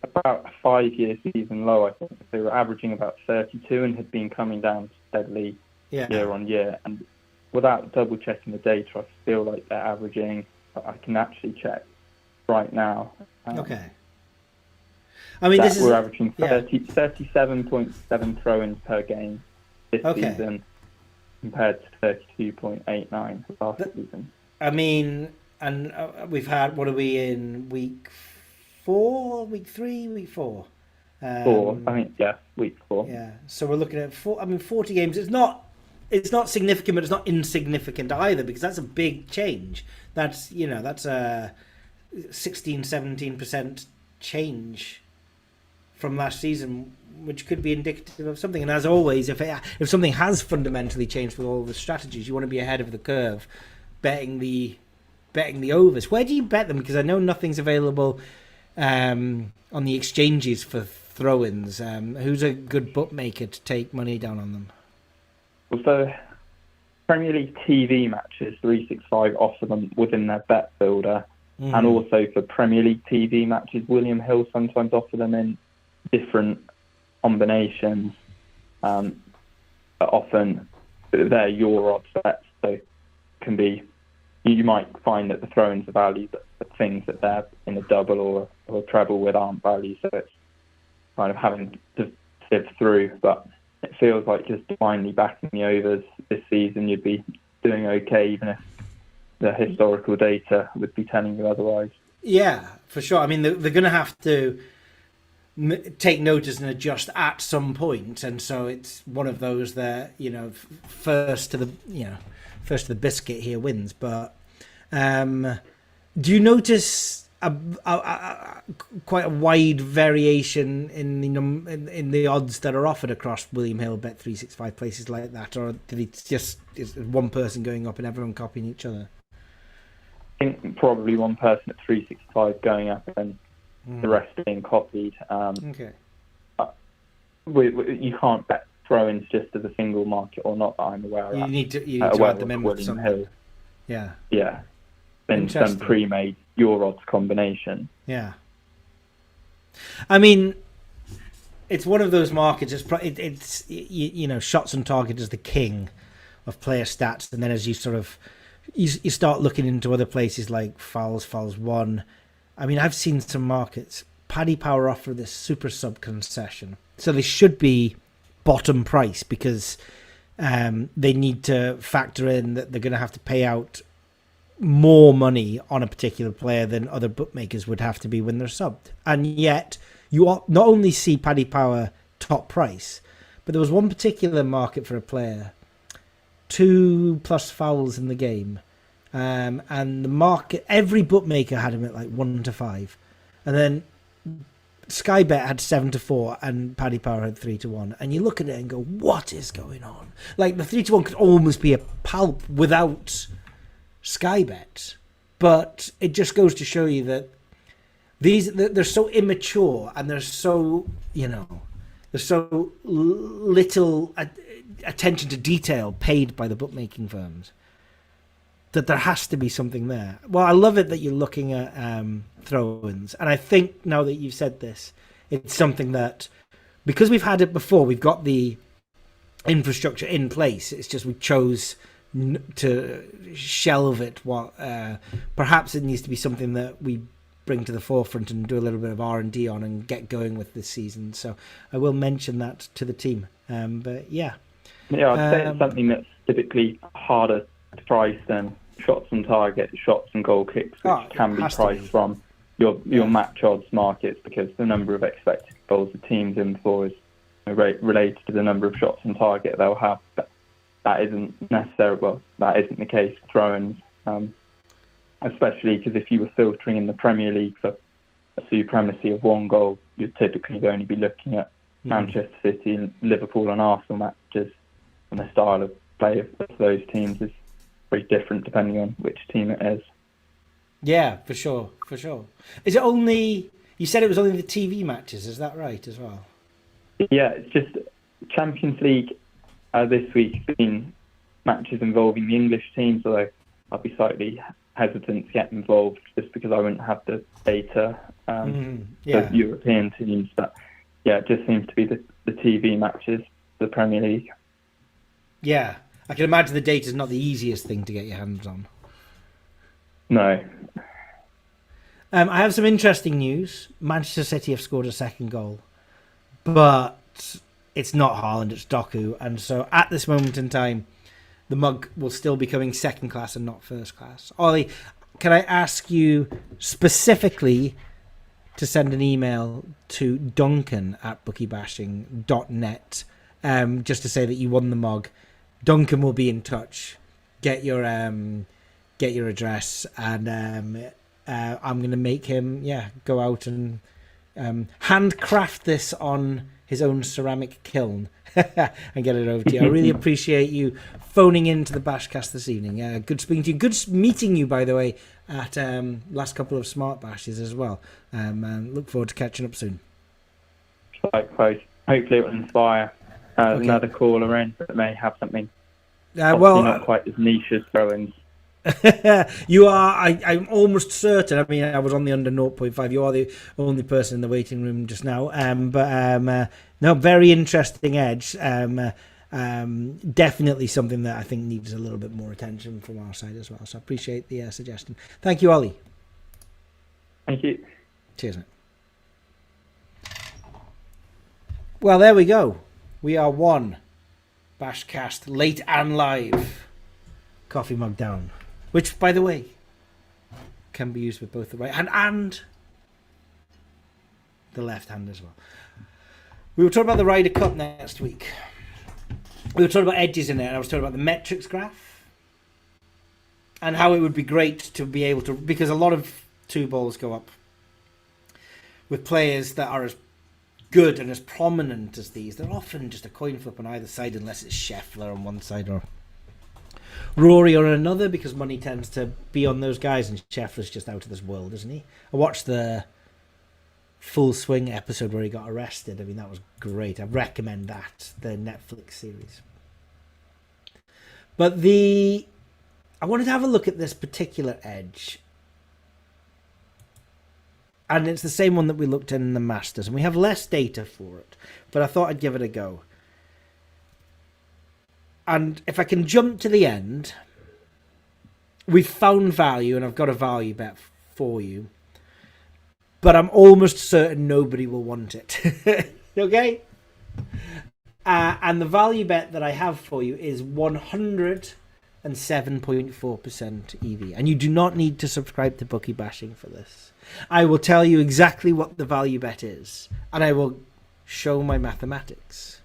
about a 5-year season low, I think. They were averaging about 32 and had been coming down steadily year on year. And without double checking the data, I feel like they're averaging, I can actually check right now. Okay. I mean, we're averaging 37.7 throw-ins per game this season compared to 32.89 last season. I mean, and we've had, what are we in, week 4, week 3, week 4? 4, I think, week 4. Yeah, so we're looking at 40 games. It's not significant, but it's not insignificant either, because that's a big change. That's a 16-17% change from last season, which could be indicative of something. And as always, if something has fundamentally changed with all the strategies, you want to be ahead of the curve, betting the overs. Where do you bet them? Because I know nothing's available on the exchanges for throw-ins. Who's a good bookmaker to take money down on them? Well, for Premier League TV matches, 365 offer them within their bet builder. Mm-hmm. And also for Premier League TV matches, William Hill sometimes offer them in different combinations. Often they're your odds bets, so can be. You might find that the throw-ins are valued, but the things that they're in a double or a treble with aren't valued. So it's kind of having to sift through. But it feels like just finally backing the overs this season, you'd be doing okay, even if the historical data would be telling you otherwise. Yeah, for sure. I mean, they're going to have to take notice and adjust at some point, and so it's one of those that first to the biscuit here wins. But Do you notice quite a wide variation in in the odds that are offered across William Hill, Bet365, places like that, or is one person going up and everyone copying each other? I think probably one person at 365 going up and the rest being copied. Okay. You can't bet throw-ins just as a single market, or not that I'm aware of. You need to add them in with William some. Hill. Yeah. Yeah. Then some pre-made your odds combination. Yeah. I mean, it's one of those markets. It's shots on target is the king of player stats, and then as you sort of you start looking into other places like fouls one. I mean, I've seen some markets. Paddy Power offer this super sub concession, so they should be bottom price because they need to factor in that they're going to have to pay out more money on a particular player than other bookmakers would have to be when they're subbed. And yet you not only see Paddy Power top price, but there was one particular market for a player, 2+ fouls in the game, and the market, every bookmaker had him at like 1-5, and then Sky Bet had 7-4 and Paddy Power had 3-1, and you look at it and go, what is going on? Like the 3-1 could almost be a pulp without Sky Bet, but it just goes to show you that they're so immature and there's so there's so little attention to detail paid by the bookmaking firms that there has to be something there. Well, I love it that you're looking at throw-ins, and I think now that you've said this, it's something that, because we've had it before, we've got the infrastructure in place. It's just we chose to shelve it. Perhaps it needs to be something that we bring to the forefront and do a little bit of R&D on and get going with this season. So I will mention that to the team. But yeah, I'd say it's something that's typically harder to price than shots on target, shots and goal kicks, which can be priced from your match odds markets, because the number of expected goals the team's in for is related to the number of shots on target they'll have. That isn't the case for throw-ins, especially because if you were filtering in the Premier League for a supremacy of one goal, you'd typically only be looking at Manchester City and Liverpool and Arsenal matches, and the style of play of those teams is very different depending on which team it is. Yeah, for sure. Is it only, you said it was only the TV matches, is that right as well? Yeah, it's just Champions League this week been matches involving the English teams, although I'd be slightly hesitant to get involved just because I wouldn't have the data for European teams. But yeah, it just seems to be the TV matches, the Premier League. Yeah, I can imagine the data is not the easiest thing to get your hands on. No. I have some interesting news. Manchester City have scored a second goal, but it's not Haaland, it's Doku. And so at this moment in time, the mug will still be coming second class and not first class. Ollie, can I ask you specifically to send an email to Duncan at bookiebashing.net just to say that you won the mug? Duncan will be in touch. Get your address, and I'm going to make him go out and handcraft this on his own ceramic kiln and get it over to you. I really appreciate you phoning into the BashCast this evening. Good speaking to you. Good meeting you, by the way, at last couple of Smart Bashes as well. And look forward to catching up soon. Likewise. Hopefully it will inspire another caller in that may have something not quite as niche as throw-ins. You are, I'm almost certain. I mean, I was on the under 0.5. You are the only person in the waiting room just now. No, very interesting edge. Definitely something that I think needs a little bit more attention from our side as well. So I appreciate the suggestion. Thank you, Ollie. Thank you. Cheers, mate. Well, there we go. We are one BashCast late and live coffee mug down. Which, by the way, can be used with both the right hand and the left hand as well. We were talking about the Ryder Cup next week. We were talking about edges in it, and I was talking about the metrics graph. and how it would be great to be able to, because a lot of 2 balls go up with players that are as good and as prominent as these. They're often just a coin flip on either side, unless it's Scheffler on one side or Rory on another, because money tends to be on those guys, and Scheffler's just out of this world, isn't he? I watched the Full Swing episode where he got arrested. I mean, that was great. I recommend that, the Netflix series. But I wanted to have a look at this particular edge. And it's the same one that we looked at in the Masters. And we have less data for it. But I thought I'd give it a go. And if I can jump to the end, we've found value, and I've got a value bet for you. But I'm almost certain nobody will want it. Okay? And the value bet that I have for you is 107.4% EV. And you do not need to subscribe to Bookie Bashing for this. I will tell you exactly what the value bet is. And I will show my mathematics.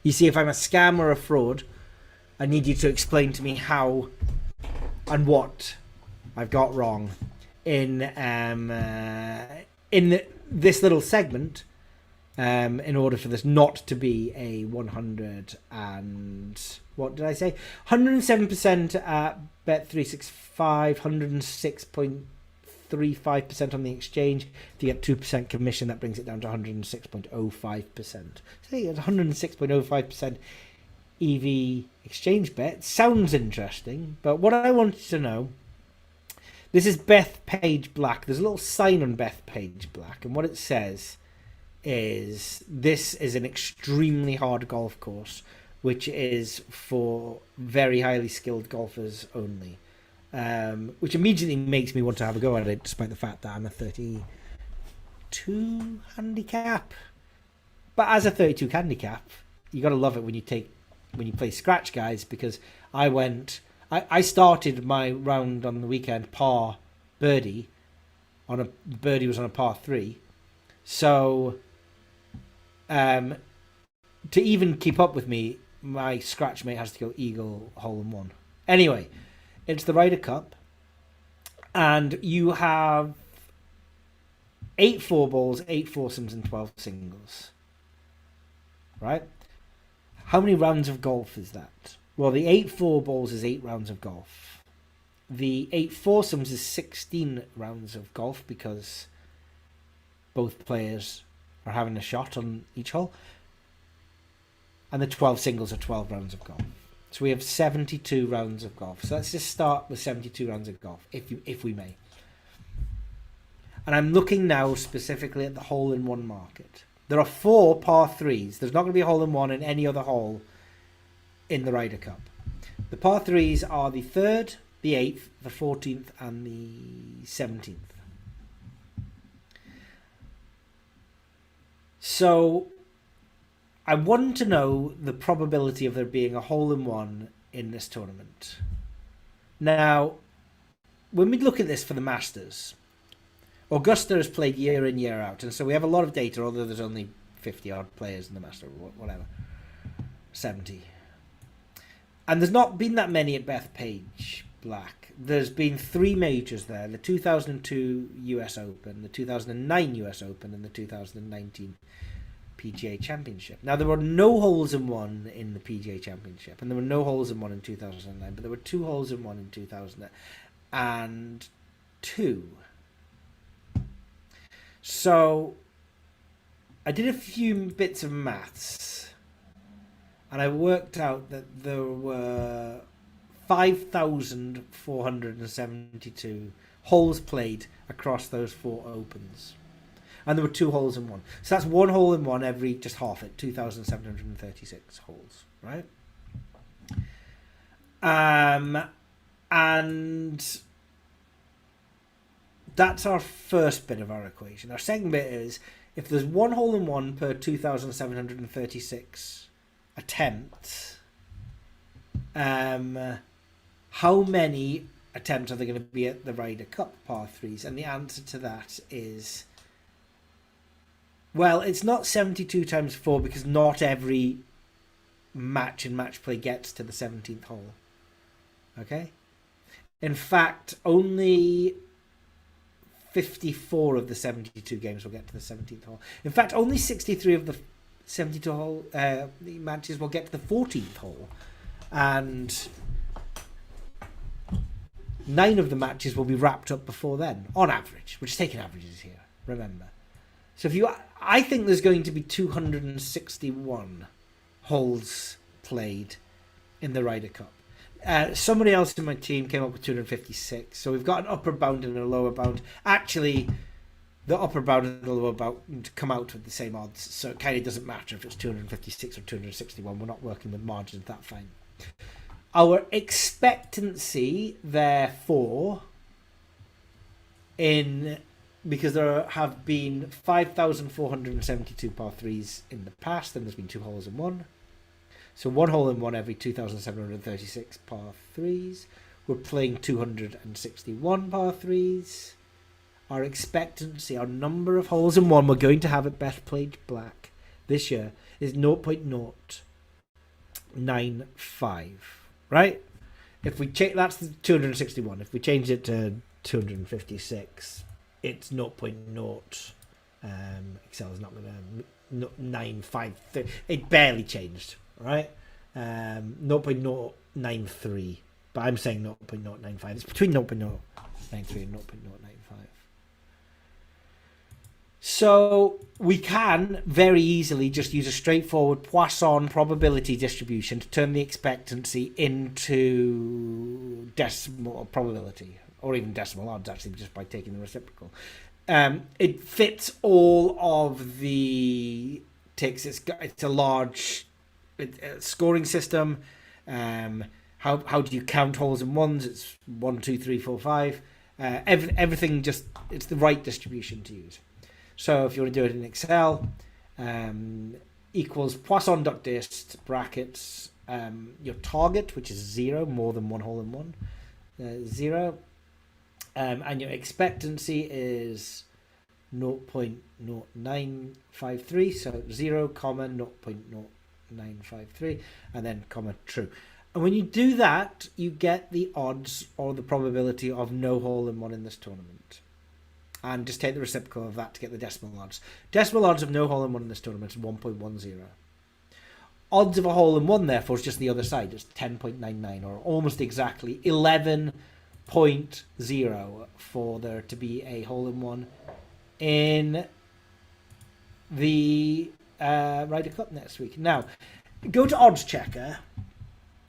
You see, if I'm a scam or a fraud, I need you to explain to me how and what I've got wrong in this little segment, in order for this not to be a 100 and what did I say? 107% at Bet365, 106.35% on the exchange. If you get 2% commission, that brings it down to 106.05%. So it's 106.05% EV exchange bet. Sounds interesting, but what I wanted to know, this is Bethpage Black. There's a little sign on Bethpage Black, and what it says is this is an extremely hard golf course, which is for very highly skilled golfers only, which immediately makes me want to have a go at it, despite the fact that I'm a 32 handicap. But as a 32 handicap, you got to love it when you play scratch guys, because I started my round on the weekend par birdie was on a par 3. So to even keep up with me, my scratch mate has to go eagle hole in 1. Anyway, it's the Ryder Cup, and you have 8 4-balls, 8 foursomes, and 12 singles. Right? How many rounds of golf is that? Well, the 8 4-balls is 8 rounds of golf. The 8 foursomes is 16 rounds of golf, because both players are having a shot on each hole. And the 12 singles are 12 rounds of golf. So we have 72 rounds of golf. So let's just start with 72 rounds of golf, if we may. And I'm looking now specifically at the hole-in-one market. There are 4 par 3s. There's not going to be a hole-in-one in any other hole in the Ryder Cup. The par 3s are the 3rd, the 8th, the 14th, and the 17th. So I want to know the probability of there being a hole-in-one in this tournament. Now, when we look at this for the Masters, Augusta has played year in, year out, and so we have a lot of data, although there's only 50-odd players in the Masters, whatever, 70. And there's not been that many at Bethpage Black. There's been 3 majors there: the 2002 US Open, the 2009 US Open, and the 2019 PGA Championship. Now, there were no holes-in-one in the PGA Championship, and there were no holes-in-one in 2009, but there were 2 holes-in-one in 2002. So I did a few bits of maths, and I worked out that there were 5,472 holes played across those 4 opens. And there were 2 holes-in-one. So that's 1 hole-in-one every, just half it, 2,736 holes, right? And that's our first bit of our equation. Our second bit is, if there's 1 hole-in-one per 2,736 attempts, how many attempts are there going to be at the Ryder Cup par 3s? And the answer to that is, well, it's not 72 times 4, because not every match in match play gets to the 17th hole. Okay? In fact, only 54 of the 72 games will get to the 17th hole. In fact, only 63 of the 72 hole matches will get to the 14th hole. And 9 of the matches will be wrapped up before then, on average. We're just taking averages here, remember. So I think there's going to be 261 holes played in the Ryder Cup. Somebody else in my team came up with 256. So we've got an upper bound and a lower bound. Actually, the upper bound and the lower bound come out with the same odds. So it kind of doesn't matter if it's 256 or 261. We're not working with margins that fine. Our expectancy, therefore, because there have been 5,472 par 3s in the past, and there's been 2 holes in 1. So 1 hole in 1 every 2,736 par 3s. We're playing 261 par 3s. Our expectancy, our number of holes in 1 we're going to have at Best Played Black this year is 0.095. Right? If we check, that's the 261. If we change it to 256, it's 0.0. Excel's not going to 953. It barely changed, right? 0.093, but I'm saying 0.095. It's between 0.093 and 0.095. So we can very easily just use a straightforward Poisson probability distribution to turn the expectancy into decimal probability, or even decimal odds, actually, just by taking the reciprocal. It fits all of the ticks. It's a large scoring system. How do you count holes in ones? It's 1, 2, 3, 4, 5. Everything just, it's the right distribution to use. So if you want to do it in Excel, equals Poisson.dist brackets your target, which is 0, more than 1 hole in 1, 0, and your expectancy is 0.0953, so 0, 0.0953, and then comma true. And when you do that, you get the odds or the probability of no hole in 1 in this tournament. And just take the reciprocal of that to get the decimal odds. Decimal odds of no hole in 1 in this tournament is 1.10. Odds of a hole in 1, therefore, is just the other side. It's 10.99, or almost exactly 11.0 for there to be a hole in 1 in the Ryder Cup next week. Now, go to Odds Checker.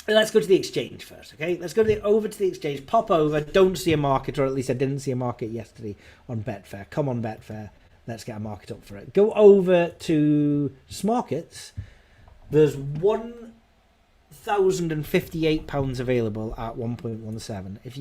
Let's go to the exchange first, okay? Let's go over to the exchange. Pop over. Don't see a market, or at least I didn't see a market yesterday on Betfair. Come on, Betfair. Let's get a market up for it. Go over to Smarkets. There's £1,058 available at 1.17. If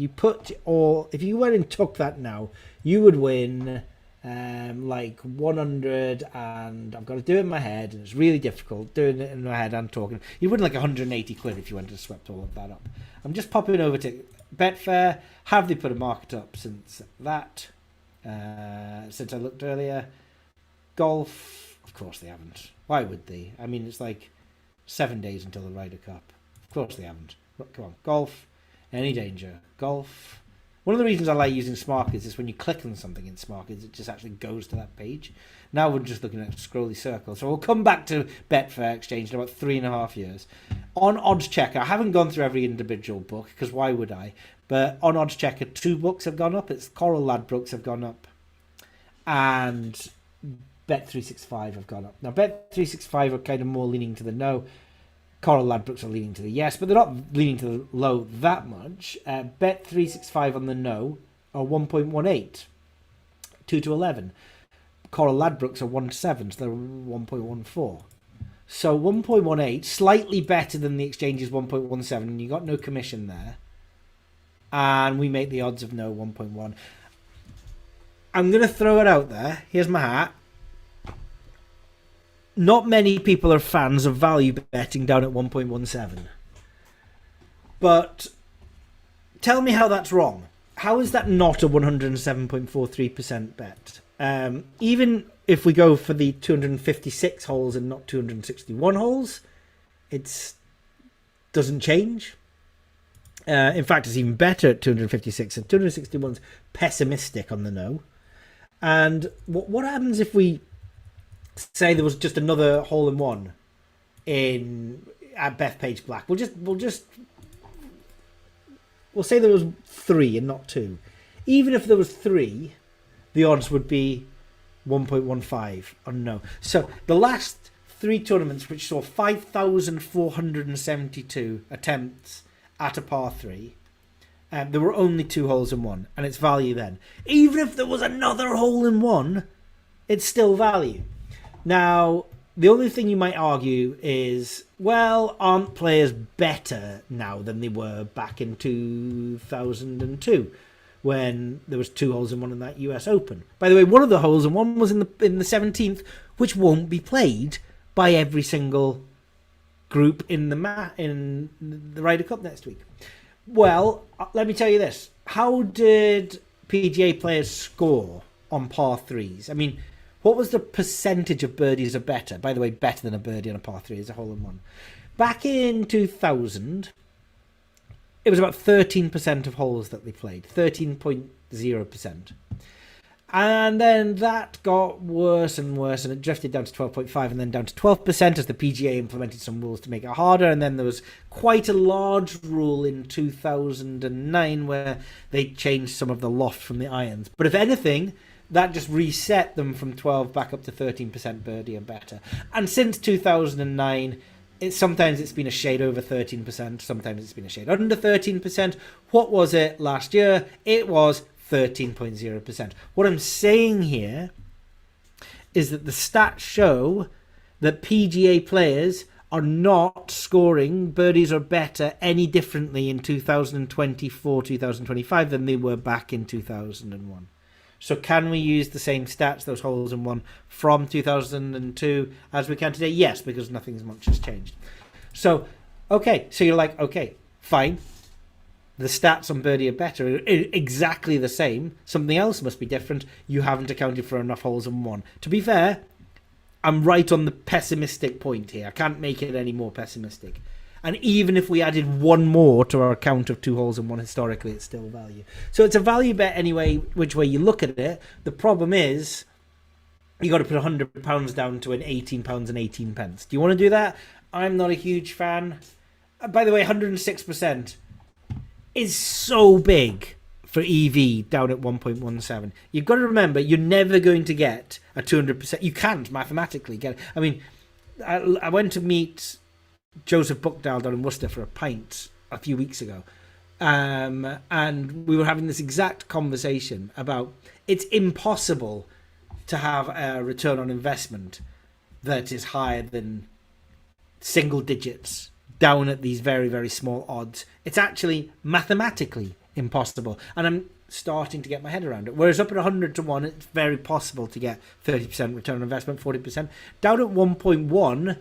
you went and took that now, you would win like 100, and I've got to do it in my head, and it's really difficult doing it in my head and talking. You win like 180 quid if you went and swept all of that up. I'm just popping over to Betfair. Have they put a market up since that? Since I looked earlier? Golf, of course they haven't. Why would they? I mean, it's like 7 days until the Ryder Cup. Of course they haven't. Come on, golf. Any danger? Golf. One of the reasons I like using Smarkets is when you click on something in Smarkets, it just actually goes to that page. Now we're just looking at a scrolly circle. So we'll come back to Betfair Exchange in about 3.5 years. On Odds Checker, I haven't gone through every individual book, because why would I? But on Odds Checker, 2 books have gone up. It's Coral Ladbrokes have gone up, and Bet365 have gone up. Now, Bet365 are kind of more leaning to the no. Coral Ladbrokes are leaning to the yes, but they're not leaning to the low that much. Bet365 on the no are 1.18, 2 to 11. Coral Ladbrokes are 1 to 7, so they're 1.14. So 1.18, slightly better than the exchange's 1.17, and you got no commission there. And we make the odds of no 1.1. I'm going to throw it out there. Here's my hat. Not many people are fans of value betting down at 1.17. But tell me how that's wrong. How is that not a 107.43% bet? Even if we go for the 256 holes and not 261 holes, it doesn't change. In fact, it's even better at 256, and 261's pessimistic on the no. And what happens if we say there was just another hole-in-one at Bethpage Black? We'll say there was 3 and not 2. Even if there was 3, the odds would be 1.15 on no. So the last 3 tournaments, which saw 5,472 attempts at a par 3, there were only 2 holes in one, and it's value then. Even if there was another hole in one, it's still value. Now, the only thing you might argue is, well, aren't players better now than they were back in 2002 when there was 2 holes in one in that US Open? By the way, one of the holes in one was in the 17th, which won't be played by every single group in the Ryder Cup next week. Well, let me tell you this. How did PGA players score on par 3s? I mean, what was the percentage of birdies are better? By the way, better than a birdie on a par 3 is a hole-in-one. Back in 2000, it was about 13% of holes that they played. 13.0%. And then that got worse and worse, and it drifted down to 12.5 and then down to 12% as the PGA implemented some rules to make it harder. And then there was quite a large rule in 2009 where they changed some of the loft from the irons. But if anything, that just reset them from 12 back up to 13% birdie and better. And since 2009, sometimes it's been a shade over 13%, sometimes it's been a shade under 13%. What was it last year? It was 13.0%. What I'm saying here is that the stats show that PGA players are not scoring birdies or better any differently in 2024, 2025 than they were back in 2001. So can we use the same stats, those holes in one, from 2002 as we can today? Yes, because nothing much has changed. So, okay, so you're like, okay, fine. The stats on birdie are better, are exactly the same. Something else must be different. You haven't accounted for enough holes in one. To be fair, I'm right on the pessimistic point here. I can't make it any more pessimistic. And even if we added one more to our count of 2 holes in one historically, it's still value. So it's a value bet anyway, which way you look at it. The problem is you got to put £100 down to an £18.18. Do you want to do that? I'm not a huge fan. By the way, 106% is so big for EV down at 1.17. You've got to remember, you're never going to get a 200%. You can't mathematically get it. I mean, I went to meet Joseph Buckdale down in Worcester for a pint a few weeks ago. And we were having this exact conversation about it's impossible to have a return on investment that is higher than single digits down at these very, very small odds. It's actually mathematically impossible. And I'm starting to get my head around it. Whereas up at 100 to 1, it's very possible to get 30% return on investment, 40%. Down at 1.1,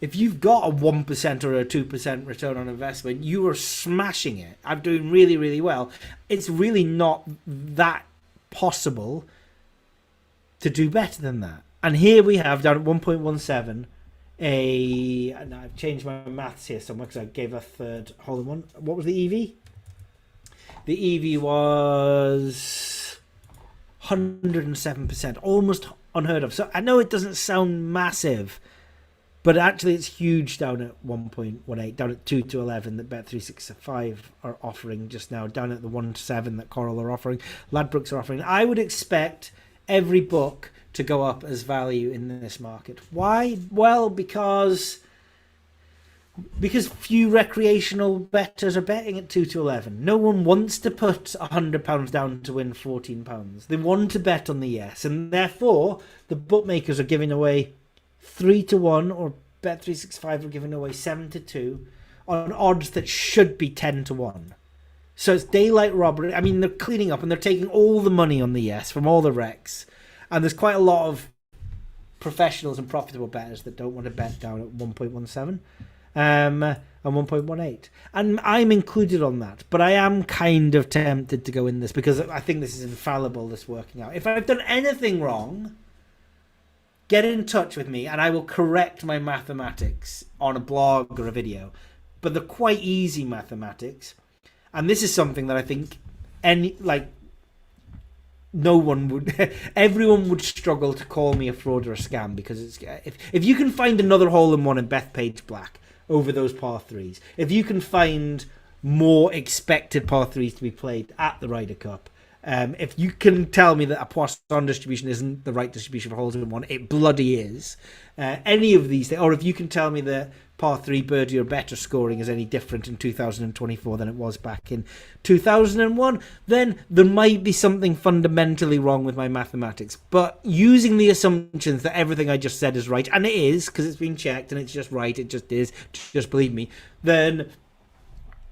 if you've got a 1% or a 2% return on investment, you are smashing it. I'm doing really, really well. It's really not that possible to do better than that. And here we have, down at 1.17, and I've changed my maths here somewhere because I gave a third hole in one. What was the EV? The EV was 107%, almost unheard of. So I know it doesn't sound massive, but actually it's huge down at 1.18, down at 2 to 11 that Bet365 are offering just now, down at the 1 to 7 that Coral are offering, Ladbrokes are offering. I would expect every book to go up as value in this market. Why? Well, because few recreational bettors are betting at 2 to 11. No one wants to put £100 down to win £14. They want to bet on the yes, and therefore the bookmakers are giving away 3 to 1, or Bet365 are giving away 7 to 2 on odds that should be 10 to 1. So it's daylight robbery. I mean, they're cleaning up and they're taking all the money on the yes from all the recs. And there's quite a lot of professionals and profitable bettors that don't want to bet down at 1.17 and 1.18. And I'm included on that. But I am kind of tempted to go in this because I think this is infallible, this working out. If I've done anything wrong, get in touch with me and I will correct my mathematics on a blog or a video. But they're quite easy mathematics. And this is something that I think no one would, everyone would struggle to call me a fraud or a scam, because it's if you can find another hole-in-one in Bethpage Black over those par threes, if you can find more expected par threes to be played at the Ryder Cup, if you can tell me that a Poisson distribution isn't the right distribution for holes-in-one, it bloody is. Any of these things, or if you can tell me that par 3 birdie or better scoring is any different in 2024 than it was back in 2001, then there might be something fundamentally wrong with my mathematics. But using the assumptions that everything I just said is right, and it is, because it's been checked and it's just right, it just is, just believe me, then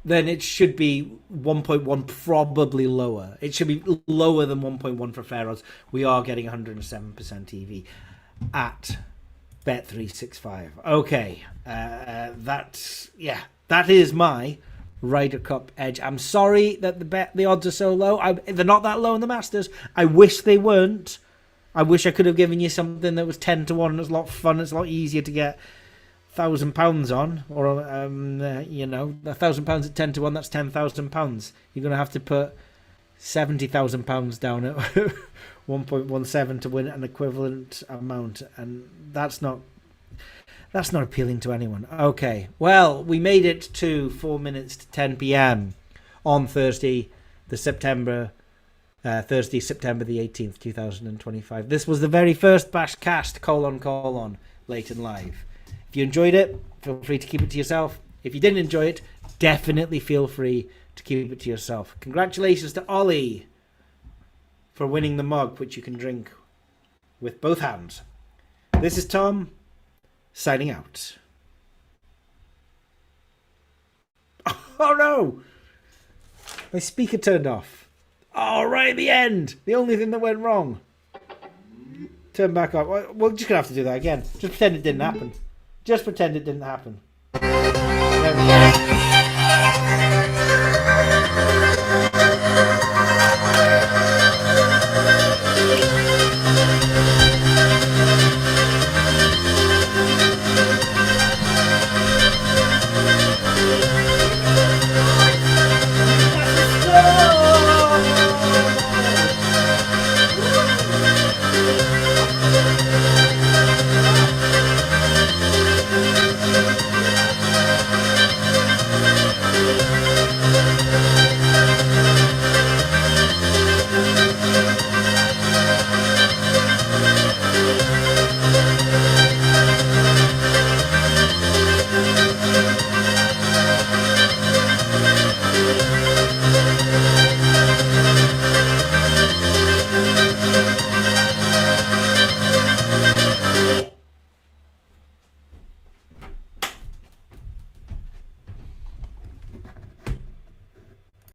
it should be 1.1, probably lower. It should be lower than 1.1 for fair odds. We are getting 107% EV at Bet365. Okay, that is my Ryder Cup edge. I'm sorry that the odds are so low. They're not that low in the Masters. I wish they weren't. I wish I could have given you something that was 10 to 1. It's a lot of fun. It's a lot easier to get £1,000 on, or £1,000 at 10 to 1. That's £10,000. You're going to have to put £70,000 down at 1.17 to win an equivalent amount, and that's not appealing to anyone. Okay, well, we made it to 4 minutes to 10 p.m. on Thursday, September the 18th, 2025. This was the very first BashCast : late and live. If you enjoyed it, feel free to keep it to yourself. If you didn't enjoy it, definitely feel free to keep it to yourself. Congratulations to Ollie for winning the mug, which you can drink with both hands. This is Tom, signing out. Oh no! My speaker turned off. Oh, right at the end! The only thing that went wrong. Turn back on. We're just going to have to do that again. Just pretend it didn't happen. Just pretend it didn't happen. There we go.